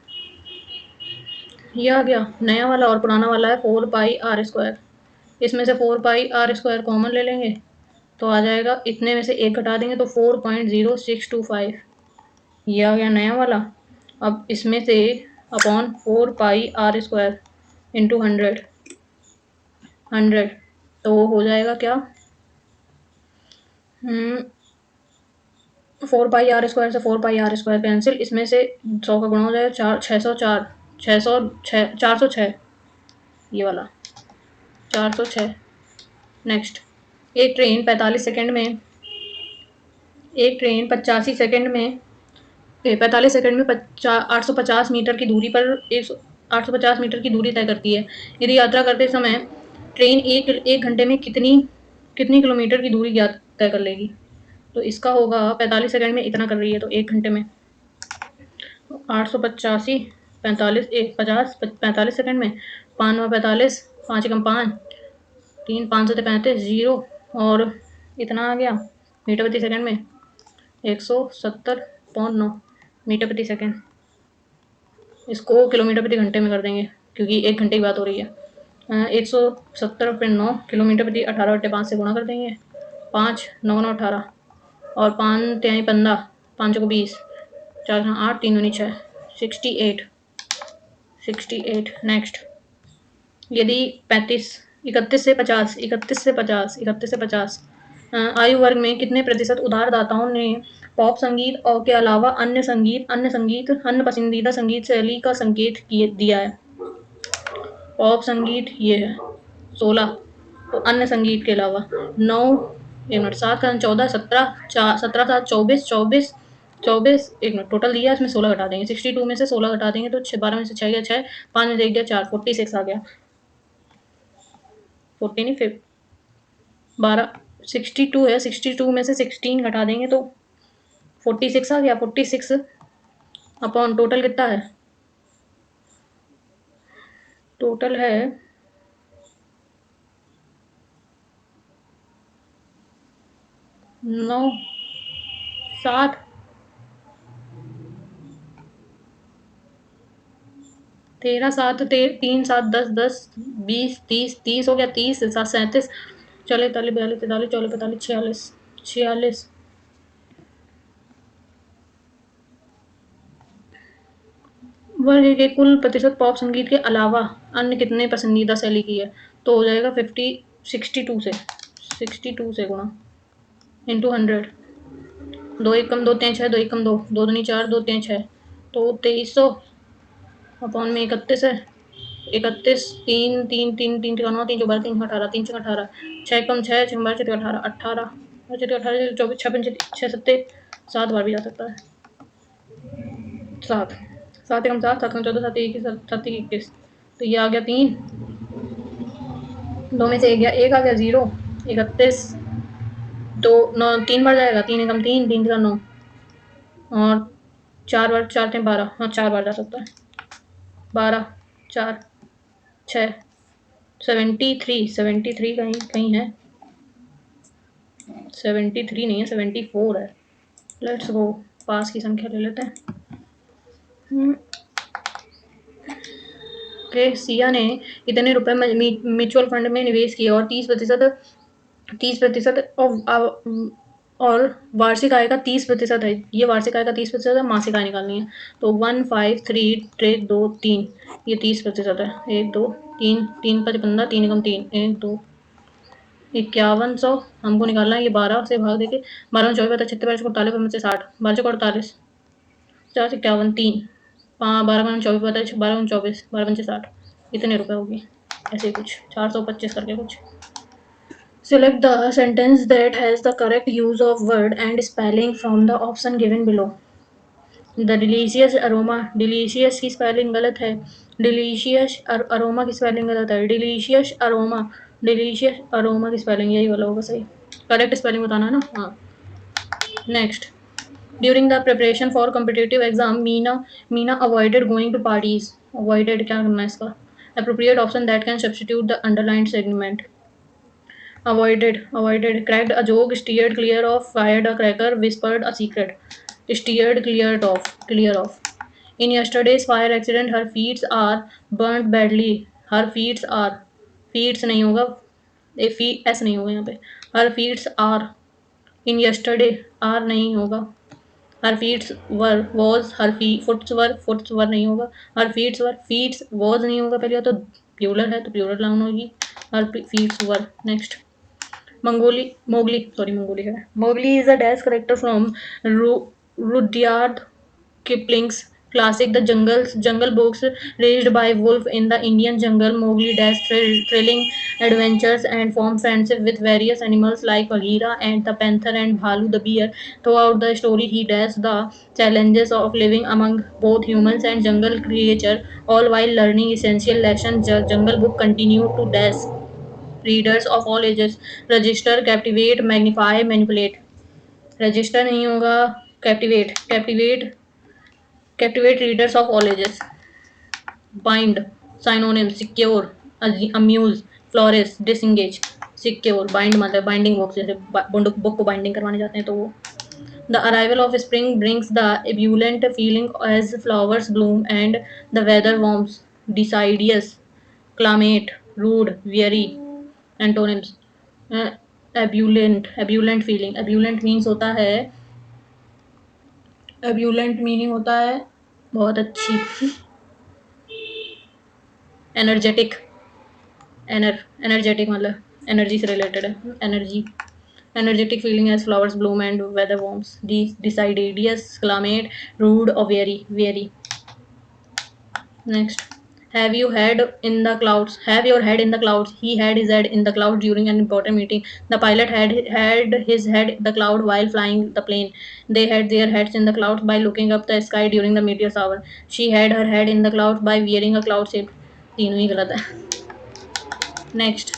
ये आ गया नया वाला और पुराना वाला है 4 पाई r²। इसमें से 4 पाई r² कॉमन ले लेंगे तो आ जाएगा, इतने में से एक घटा देंगे तो 4.0625। ये आ गया नया वाला। अब इसमें से अपॉन 4 पाई r² इंटू 100 तो हो जाएगा क्या? 4 पाई r² से 4 पाई r² कैंसिल। इसमें से 100 का गुणा हो जाएगा 604 406 ये वाला 406। नेक्स्ट, एक ट्रेन 45 सेकंड में एक ट्रेन 85 सेकंड में 45 सेकंड में 850 मीटर की दूरी पर 850 मीटर की दूरी तय करती है। यदि यात्रा करते समय ट्रेन एक घंटे में कितनी कितनी किलोमीटर की दूरी तय कर लेगी? तो इसका होगा 45 सेकंड में इतना कर रही है तो 1 घंटे में 885 45 1 50 45 सेकंड में 5 9 45 5 एकम 5 3 5 7 35 0 और इतना आ गया मीटर प्रति सेकंड में 170.9 मीटर प्रति सेकंड। इसको किलोमीटर प्रति घंटे में कर देंगे क्योंकि 1 घंटे की बात हो रही है। 170.9 किलोमीटर प्रति 18/5 से गुणा कर देंगे। 5 9 9 18 और 5 3 15 5 को 20 4 8 3 दूनी 6 68। नेक्स्ट, यदि 31 से 50 आयु वर्ग में कितने प्रतिशत उधारदाताओं ने पॉप संगीत और के अलावा अन्य पसंदीदा संगीत शैली का संकेत दिया है? पॉप संगीत ये है 16, तो अन्य संगीत के अलावा 9 1 मिनट 7 का 14 17 17 7 24 24 24 1 मिनट टोटल दिया, इसमें 16 घटा देंगे। 62 में से 16 घटा देंगे तो 12 में से 6 गया 6 5 में से 1 गया 4 46 आ गया। 40 नहीं फिर 12 62 है। 62 में से 16 घटा देंगे तो 46 आ गया। 46 अपॉन टोटल कितना है? टोटल है 9 7 13 7 3 7 10 10 20 30 30 हो गया। 30 7 37 40 41 42 43 44 45 46 46 वर्ग के कुल प्रतिशत पॉप संगीत के अलावा अन्य कितने पसंदीदा शैली की है? तो हो जाएगा 62 से गुणा इंटू 100। 2 1 कम 2 3 6 2 1 कम 2 2 दूनी 4 2 3 6 तो 2300 अपॉन में 31 है। 31 3 3 3 3 का 9 3 12 3 18 3 18 6 कम 6 6 12 18 18 18 24 6 6 सत्ते 7 बार भी जा सकता है। 7 7 कम 7 7 कम 14 7 21 7 21 तो ये आ गया 3 2 में से 1 गया 1 आ गया 0 31 2 9 3 बार जाएगा 3 एकम 3 3 का 9 और 4 बार 4 थे 12 हाँ 4 बार जा सकता है। 12 4 6 73 कहीं कहीं है, 73 नहीं है, 74 है। लेट्स गो, पास की संख्या ले लेते हैं। ओके, सिया ने इतने रुपए म्यूचुअल फंड में निवेश किए और 30% और वार्षिक आय का 30% है। ये वार्षिक आय का 30% है, मासिक आय निकालनी है। तो 153 ये 30% है। 1 2 3 3 5 15 3 एकम 3 1 2 5100 हमको निकालना है। ये 12 से भाग देके 12 24 36 48 45 60 12 48 50 51 3 5 12 24 बताइए 12 24 12 60 इतने रुपए होगी। ऐसे कुछ 425 करके कुछ। Select the sentence that has the correct use of word and spelling from the option given below. The delicious aroma, delicious की स्पेलिंग गलत है। delicious aroma की स्पेलिंग गलत है। delicious aroma की स्पेलिंग यही वाला होगा सही। करेक्ट स्पेलिंग बताना है ना। हाँ, next. During the preparation for competitive exam, Meena avoided going to parties. Avoided क्या करना है इसका? Appropriate option that can substitute the underlined segment. Avoided, cracked a joke, steered clear of, fired a cracker, whispered a secret. Steered clear of. In yesterday's fire accident, her feet are burnt badly. Her feet are, feet नहीं होगा, feet s नहीं होगा यहाँ पे. Her feet are. In yesterday, are नहीं होगा. Her feet were, was, her foots were नहीं होगा. Her feet were, feet was नहीं होगा पहले, तो प्लूरल है तो प्लूरल नाउन होगी. Her feet were. Next. Mowgli है. Mowgli is a dash character from Rudyard Kipling's classic The Jungle books. Raised by wolf in the Indian jungle, Mowgli dash thrilling adventures and form friendship with various animals like Bagheera and the panther and Bhalu the bear. Throughout the story, he dash the challenges of living among both humans and jungle creature, all while learning essential lessons. Jungle Book continue to dash readers of all ages. Register, captivate, magnify, manipulate. Register नहीं होगा, captivate readers of all ages. Bind, synonym, secure, amuse, flourish, disengage. Secure, bind मतलब बाइंडिंग बुक, जैसे बुक को बाइंडिंग करवाने जाते हैं तो वो. The arrival of spring brings the ebullient feeling as flowers bloom and the weather warms. Deciduous, climate, rude, weary. Antonyms. Ebullient feeling. Ebullient meaning होता है बहुत अच्छी. एनर्जेटिक, एनर्जेटिक मतलब एनर्जी से रिलेटेड है. Energetic feeling as flowers bloom and weather warms. Deciduous, climate, rude और weary. Next. Have your head in the clouds. Have your head in the clouds. He had his head in the clouds during an important meeting. The pilot had his head in the cloud while flying the plane. They had their heads in the clouds by looking up the sky during the meteor shower. She had her head in the clouds by wearing a cloud shape. तीनों ही गलत है. Next.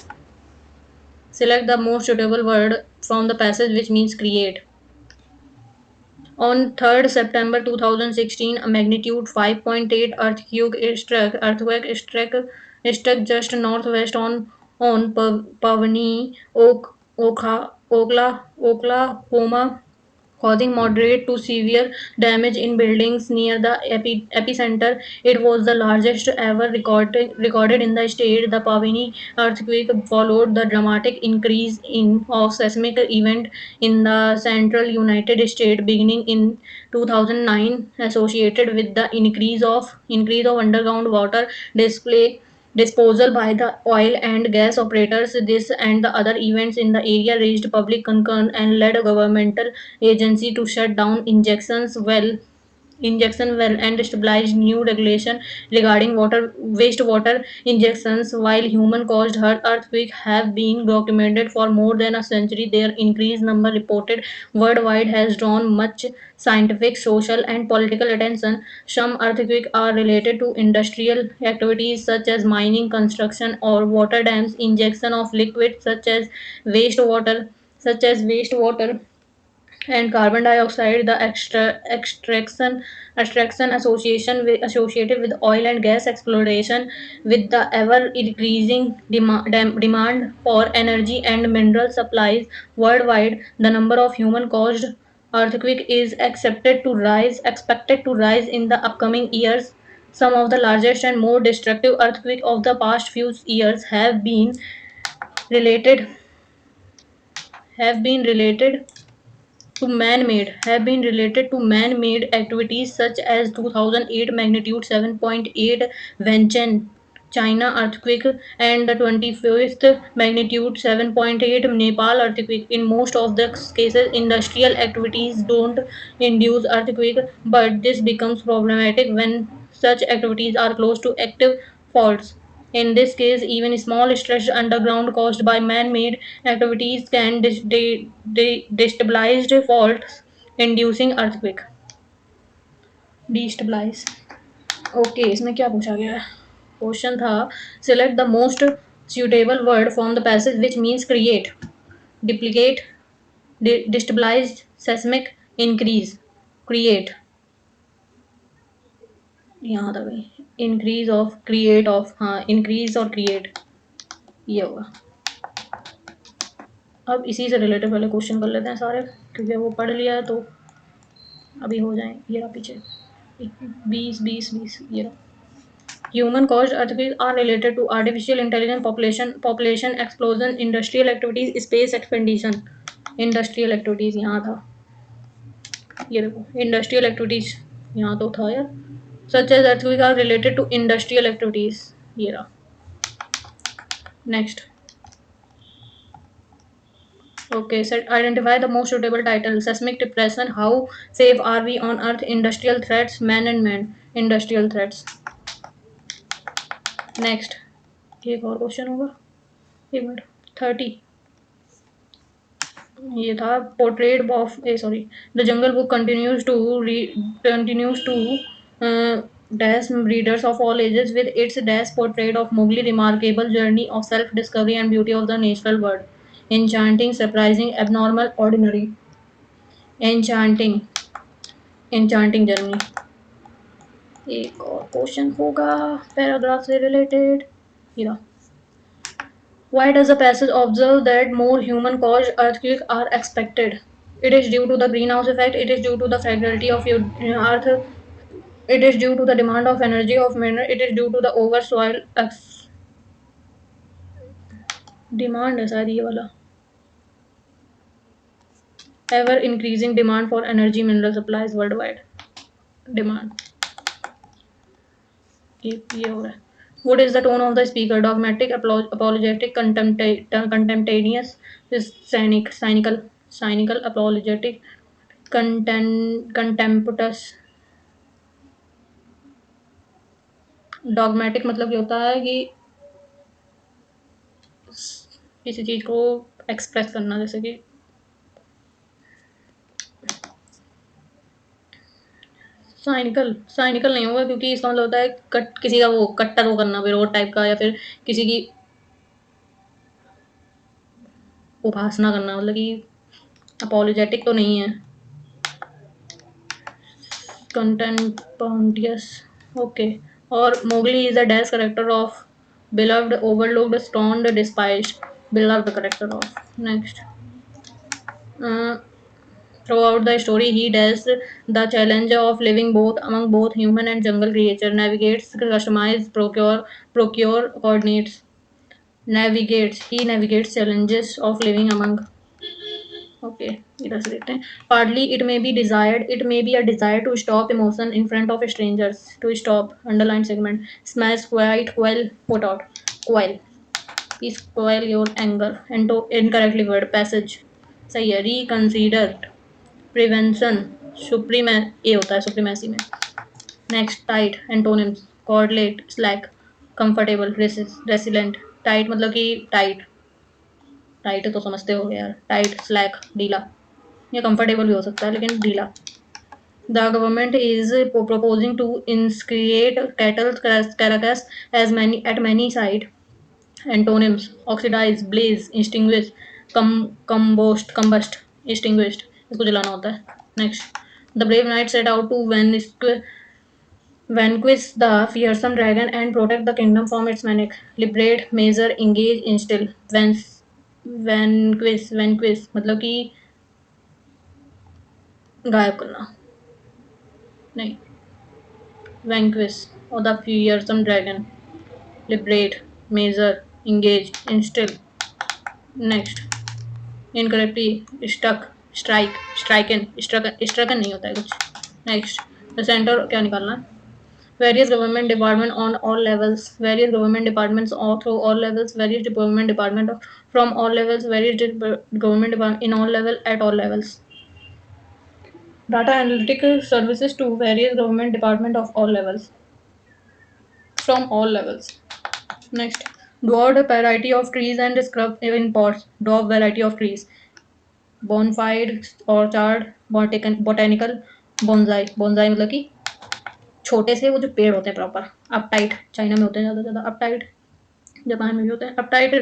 Select the most suitable word from the passage which means create. On 3rd September 2016, a magnitude 5.8 earthquake struck just northwest on Pawnee, Oklahoma, causing moderate to severe damage in buildings near the epicenter. It was the largest ever recorded in the state. The Pawnee earthquake followed the dramatic increase of seismic event in the central United States beginning in 2009, associated with the increase of underground water disposal by the oil and gas operators. This and the other events in the area raised public concern and led governmental agency to shut down injection well and establish new regulation regarding wastewater injections. While human caused earthquakes have been documented for more than a century, their increased number reported worldwide has drawn much scientific, social, and political attention. Some earthquakes are related to industrial activities such as mining, construction, or water dams. Injection of liquids such as wastewater and carbon dioxide, the extraction associated with oil and gas exploration. With the ever increasing demand for energy and mineral supplies worldwide, the number of human caused earthquake is expected to rise in the upcoming years. Some of the largest and more destructive earthquakes of the past few years related have been related to man-made activities such as 2008 magnitude 7.8 Wencheng China earthquake and the 25th magnitude 7.8 Nepal earthquake. In most of the cases, industrial activities don't induce earthquake, but this becomes problematic when such activities are close to active faults. In this case, even small stretched underground caused by man-made activities can destabilize faults, inducing earthquake. Destabilize. Okay इसमें क्या पूछा गया है क्वेश्चन था select the most suitable word from the passage which means create duplicate destabilize seismic increase create यहाँ था भाई increase of create of हाँ increase और create ये होगा अब इसी से रिलेटेड पहले क्वेश्चन कर लेते हैं सारे क्योंकि वो पढ़ लिया है तो अभी हो जाए ये रहा पीछे 20 20 20 ये रहा Human caused earthquakes are related to artificial intelligence, population explosion, industrial activities, space expedition. Industrial activities यहाँ था ये देखो industrial activities यहाँ तो था यार such as earthquakes are related to industrial activities ये रहा next. Okay, so identify the most suitable title. Seismic depression. How safe are we on Earth? Industrial threats. Man and man. Industrial threats. Next. एक और क्वेश्चन होगा 1 मिनट 30 ये था portrait of sorry the jungle book continues to dash readers of all ages with its dash portrait of Mowgli remarkable journey of self discovery and beauty of the natural world enchanting surprising abnormal ordinary enchanting enchanting journey एक और क्वेश्चन होगा पैराग्राफ से रिलेटेड ये Why does the passage observe that more human-caused earthquakes are expected? It is due to the greenhouse effect. It is due to the fragility of Earth. It is due to the demand of energy of mineral. It is due to the over soil demand है शायद ये वाला ever increasing demand for energy mineral supplies worldwide. Demand. ये हो रहा है. What is the tone of the speaker? Dogmatic, apologetic, contemporaneous, cynical, apologetic, contemptuous. Dogmatic मतलब ये होता है कि किसी चीज को एक्सप्रेस करना जैसे कि साइनिकल नहीं होगा क्योंकि इसका मतलब होता है किसी का वो कट्टर वो करना विरोध टाइप का या फिर किसी की उपासना करना मतलब कि अपोलोजेटिक तो नहीं है कंटेंपोंटियस ओके और Mowgli is a dash character of beloved overlooked stoned despised beloved character of next throughout the story, he does the challenge of living both human and jungle creature, navigates, customize, procure coordinates, he navigates challenges of living among. Okay, इधर से देखते हैं. Partly it may be a desire to stop emotion in front of strangers, to stop, underline segment, smash, quiet, quell, put out, quell. Please quell your anger. And to incorrectly word passage. सही है. Reconsider. प्रिवेंशन सुप्रीम ये होता है सुप्रीमेसी में next tight antonyms cordlet slack comfortable resilient tight मतलब कि टाइट तो समझते हो यार टाइट स्लैक ढीला या कंफर्टेबल भी हो सकता है लेकिन ढीला The government is proposing to inscrite cattle carcass as many sites. Antonyms: oxidize, blaze, extinguish, combust, extinguished. इसको जलाना होता है. Next, the brave knight set out to vanquish the fearsome dragon and protect the kingdom from its maniac. Liberate, measure, engage, instill. Vanquish मतलब कि गायब करना. नहीं, vanquish or the fearsome dragon. Liberate, measure, engage, instill. Next, incorrectly stuck, striken नहीं होता है कुछ. Next, the center क्या निकालना है? Various government department on all levels, various government departments all through all levels, various government department from all levels, various government department in all level at all levels. Data analytic services to various government department of all levels, from all levels. Next, dwarf variety of trees and scrub in pots. Dwarf variety of trees. Bonfire, orchard, botanical, bonsai. Bonsai मतलब कि छोटे से वो जो पेड़ होते हैं प्रॉपर. अपटाइट चाइना में होते हैं ज़्यादा ज़्यादा. अपटाइट जापान में भी होते हैं. Uptight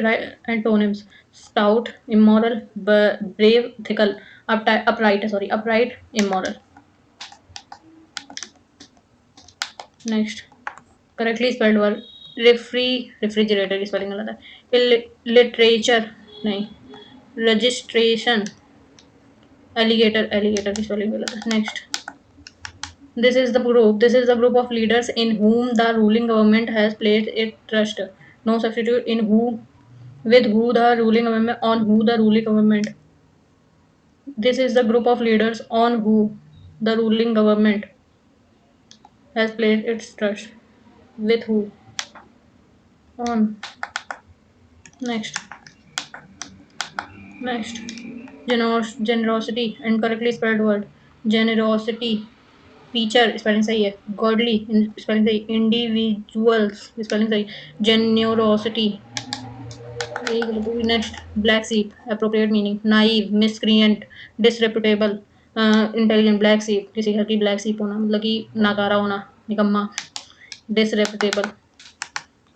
antonyms. Stout, immoral, brave, thecal. Upright, immoral. Next, correctly spelled word. Refrigerator की स्पेलिंग गलत है. लिटरेचर नहीं. रजिस्ट्रेशन. एलिगेटर की स्पेलिंग गलत है. Next, this is the group of leaders in whom the ruling government has placed its trust. No substitute. In who, with who the ruling government, on who the ruling government. This is the group of leaders on who the ruling government has placed its trust. With who, on. Next, generosity, incorrectly spelled word. Generosity. Feature spelling सही है. Godly स्पेलिंग सही. Individuals स्पेलिंग सही. Generosity यही गलत होगी. Next, black sheep, appropriate meaning. Naive, miscreant, disreputable, intelligent. Black sheep, किसी घर की black sheep होना मतलब कि नाकारा होना, निकम्मा. Disreputable.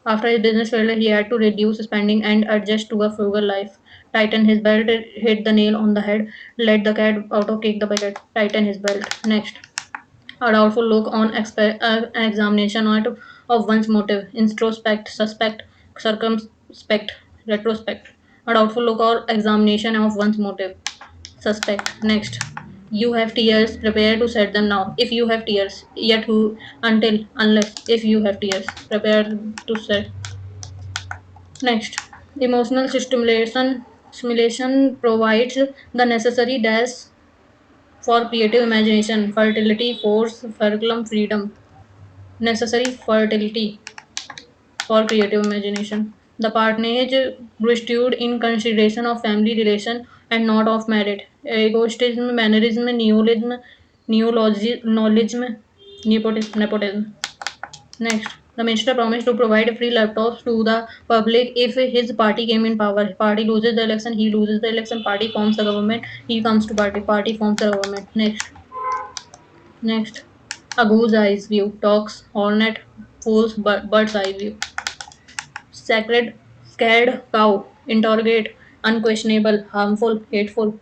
After his business failed, he had to reduce spending and adjust to a frugal life. Tighten his belt, hit the nail on the head, let the cat out of kick the bucket. Tighten his belt. Next, a doubtful look on examination of one's motive. Introspect, suspect, circumspect, retrospect. A doubtful look or examination of one's motive. Suspect. Next, you have tears, prepare to set them now. If you have tears, yet who, until, unless. If you have tears, prepare to set. Next, emotional stimulation provides the necessary dash for creative imagination, fertility, force, curriculum, freedom. Necessary fertility for creative imagination. The patronage restored in consideration of family relation and not of merit. Egotism, mannerism, neologism, nepotism. Next, the minister promised to provide free laptops to the public if his party came in power. Party loses the election, he loses the election. Party forms the government, he comes to party. Party forms the government. Next, a goose eyes view. Talks, hornet, fool's bird's eye view. Sacred, scared cow. Interrogate, unquestionable, harmful, hateful.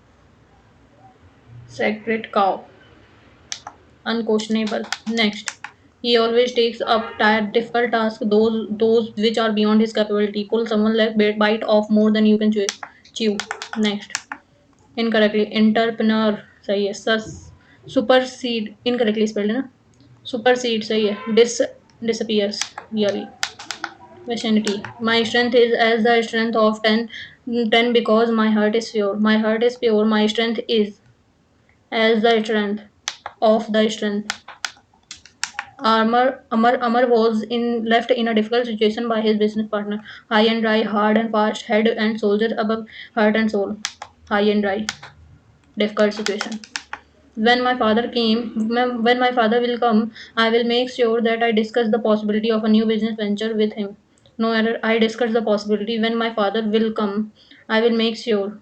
Sacred cow, unquestionable. Next, he always takes up difficult tasks, those which are beyond his capability. Pull someone leg, bite off more than you can chew. Next, incorrectly. Entrepreneur सही है. Supersede incorrectly spelled है ना. Supersede सही है. Disappears ये वाली. Vicinity. My strength is as the strength of 10 because my heart is pure. My heart is pure. My strength is as the strength of the strength. Amar was left in a difficult situation by his business partner. High and dry, hard and fast, head and soldier above heart and soul. High and dry, difficult situation. When my father will come, I will make sure that I discuss the possibility of a new business venture with him. No error. I discuss the possibility. When my father will come, I will make sure.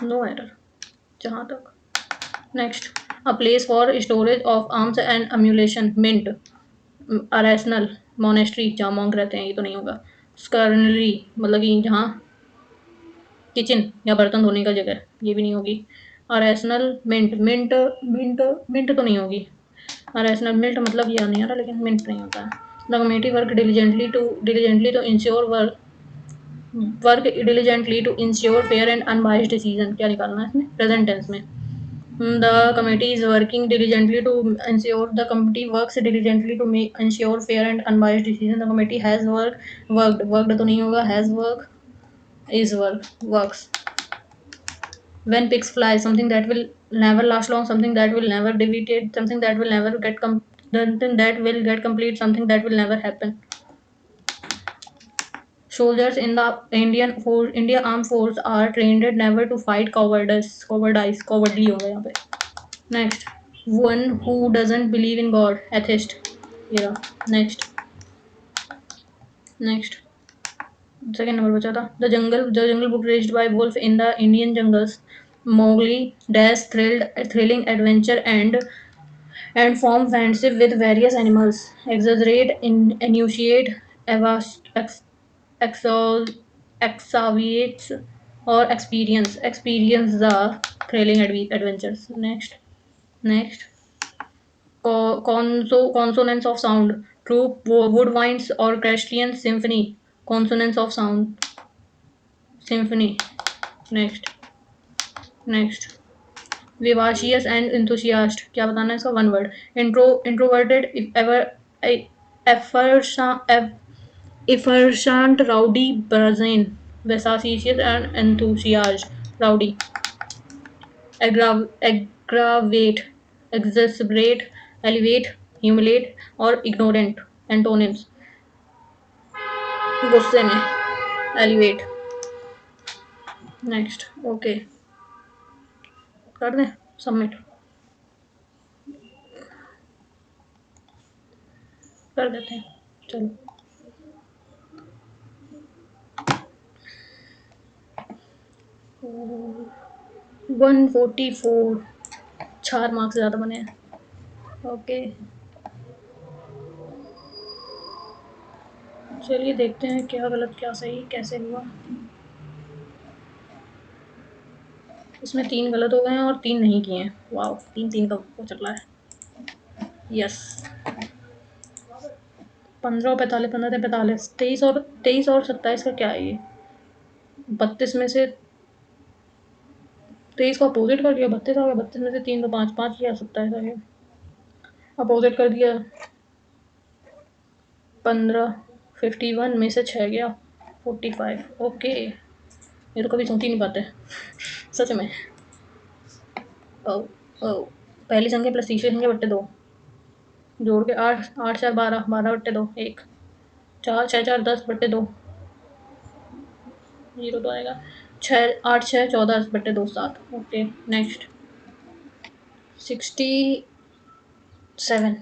No error. जहाँ तक. Next, a place for storage of arms and ammunition. Mint. Arsenal, monastery जहाँ monk रहते हैं, ये तो नहीं होगा. Scarnery मतलब कि जहाँ किचन या बर्तन धोने का जगह, ये भी नहीं होगी। अरेशनल मिंट, मिंट मिंट मिंट तो नहीं होगी। अरेशनल मिंट मतलब ये नहीं आ रहा, लेकिन मिंट नहीं होता है। The committee work diligently to ensure work diligently to ensure fair and unbiased decision, क्या निकालना है इसमें, प्रेजेंट टेंस में। The committee is working diligently to ensure the committee works diligently to make ensure fair and unbiased decision. The committee has worked तो नहीं होगा, has works. When pigs fly, something that will never last long, something that will never deviate, something that will never get something that will get complete, something that will never happen. Soldiers in the India Armed Force are trained never to fight cowardly होगा यहाँ पे. Next, one who doesn't believe in God, atheist. Yeah. Next. Second number बचा था. The jungle book raised by wolf in the Indian jungles. Mowgli dash thrilling adventure and form friendship with various animals. Exaggerate, initiate, exaviates or experience the thrilling adventures. Next. Consonants of sound. Troop, woodwinds, orchestrion, symphony. Consonants of sound. Symphony. Next. Vivacious and enthusiast. क्या बताना है इसका, one word. Introverted, effervescent, rowdy, brazen. Vivacious and enthusiast. Rowdy. Aggravate, exacerbate, elevate, humiliate और ignorant. Antonyms. गुस्से में, elevate. Next. Okay. कर दें सबमिट, कर देते हैं, चलो. 144, 4 मार्क्स ज़्यादा बने हैं. ओके, चलिए देखते हैं क्या गलत क्या सही कैसे हुआ. इसमें 3 गलत हो गए हैं और 3 नहीं किए हैं. वाह, 3 का वो चल रहा है. यस. 15 और 45, 15 से 45, 23 और 27 का क्या है ये. 32 में से 23 को अपोजिट कर दिया, 32 आ गया. 32 में से 3 तो 5, 5 ही आ सकता है. ये अपोजिट कर दिया. 15, 51 में से 6 गया, 45. ओके, ये तो कभी सोच ही नहीं पाते सच में. ओ ओ, पहली संख्या प्लस तीसरी संख्या बट्टे 2 जोड़ के 8, 8 4 12, 12 बट्टे 2 1, 4 6 4 10 बट्टे 2 0 तो आएगा. 6 8 6 14 बट्टे 2 7. ओके. नेक्स्ट. 67,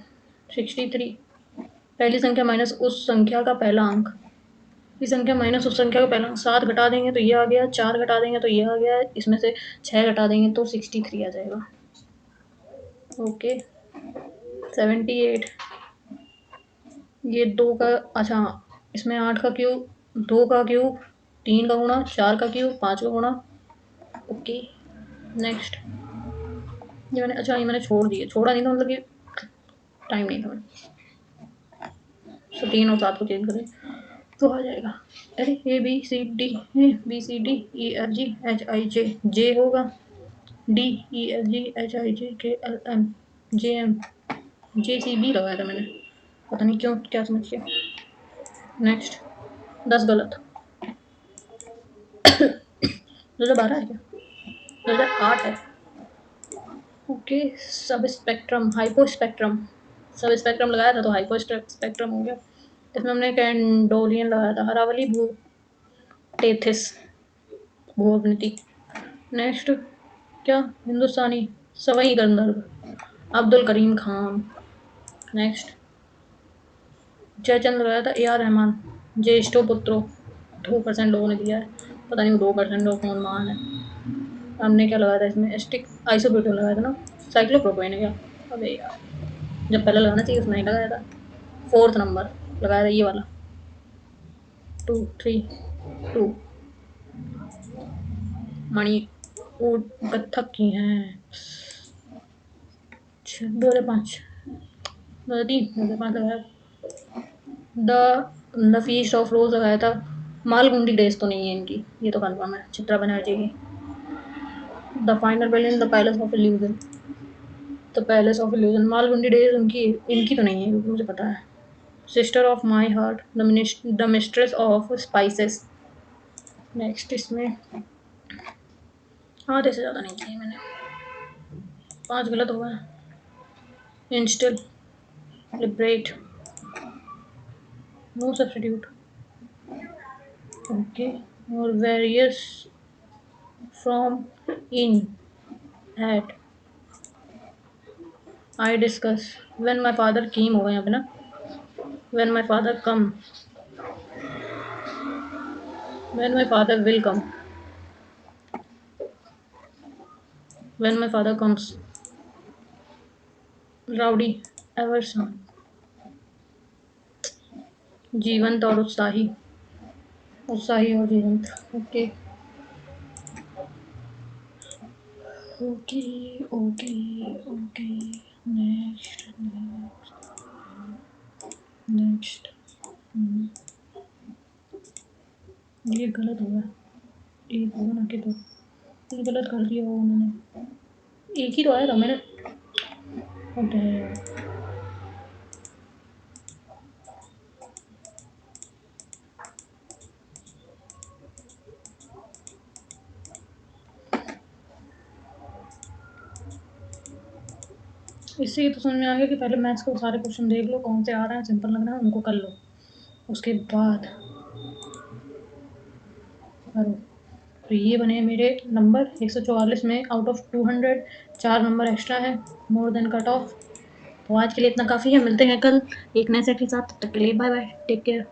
63. पहली संख्या माइनस उस संख्या का पहला अंक. ये संख्या माइनस उस संख्या का पहला अंक. 7 घटा देंगे तो ये आ गया, 4 घटा देंगे तो ये आ गया, इसमें से 6 घटा देंगे तो 63 आ जाएगा. ओके. 78. ये 2 का, अच्छा इसमें 8 का क्यूब, 2 का क्यूब, 3 का गुणा, 4 का क्यूब, 5 का गुणा. ओके. नेक्स्ट. ये मैंने छोड़ दिया, छोड़ा नहीं था, मतलब कि टाइम नहीं था. तो 3 और 7 को चेंज करें तो आ जाएगा. अरे A B C D E F G H I J, J होगा. D E F G H I J K L M J M J C B लगाया था मैंने, पता नहीं क्यों, क्या समझ के. नेक्स्ट. 10 गलत. 2012 है क्या, 2008 है. ओके. सब स्पेक्ट्रम, हाइपो स्पेक्ट्रम. सब स्पेक्ट्रम लगाया था तो हाइपो स्पेक्ट्रम हो गया. इसमें हमने कैंडोलियन लगाया था. हरावली टेथिस भूअवनति. नेक्स्ट. क्या, हिंदुस्तानी सवाई गंधर्व, अब्दुल करीम खान. नेक्स्ट. जयचंद लगाया था ए आर रहमान. ज्येष्ठो पुत्रो 2% लोगों ने दिया है, पता नहीं 2% लोग कौन मान है. हमने क्या लगाया था इसमें, एस्टिक आइसोब्यूटेन लगाया था ना. साइक्लोप्रोपेन है क्या, अबे यार, जब पहले लगाना चाहिए उसमें नहीं लगाया था. 4th नंबर लगाया था ये वाला, 2 3 2. मणि कत्थक की हैं। 2005 2003 2005 लगाया। द फीस्ट ऑफ रोज लगाया था। मालगुंडी डेज तो नहीं है इनकी, ये तो कन्फर्म है, चित्रा बनर्जी की। The final building the palace of illusion. The palace of illusion Malgudi days उनकी इनकी तो नहीं है क्योंकि मुझे पता है। Sister of my heart the mistress of spices. Next इसमें आधे से ज़्यादा नहीं किए मैंने, 5 गलत हो गए। Instil, liberate, no substitute, okay, और various from, in, at, I discuss, when my father came हो गए यहाँ पे ना, when my father come, when my father will come, when my father comes, rowdy, effervescent, जीवंत और उत्साही, उत्साही और जीवंत, okay okay okay okay. Next next, ये गलत होगा, एक होगा ना कि दो, ये गलत कर दिया होगा मैंने, एक ही तो आया था मैंने। ओके, इससे ये तो समझ में आ गया कि पहले मैथ्स को सारे क्वेश्चन देख लो, कौन से आ रहे हैं, सिंपल लग रहा है उनको कर लो, उसके बाद करो। तो ये बने मेरे नंबर 144 में आउट ऑफ 200, 4 नंबर एक्स्ट्रा है, मोर देन कट ऑफ। तो आज के लिए इतना काफ़ी है, मिलते हैं कल एक नए सेट के साथ, तब तक के लिए बाय बाय, टेक केयर।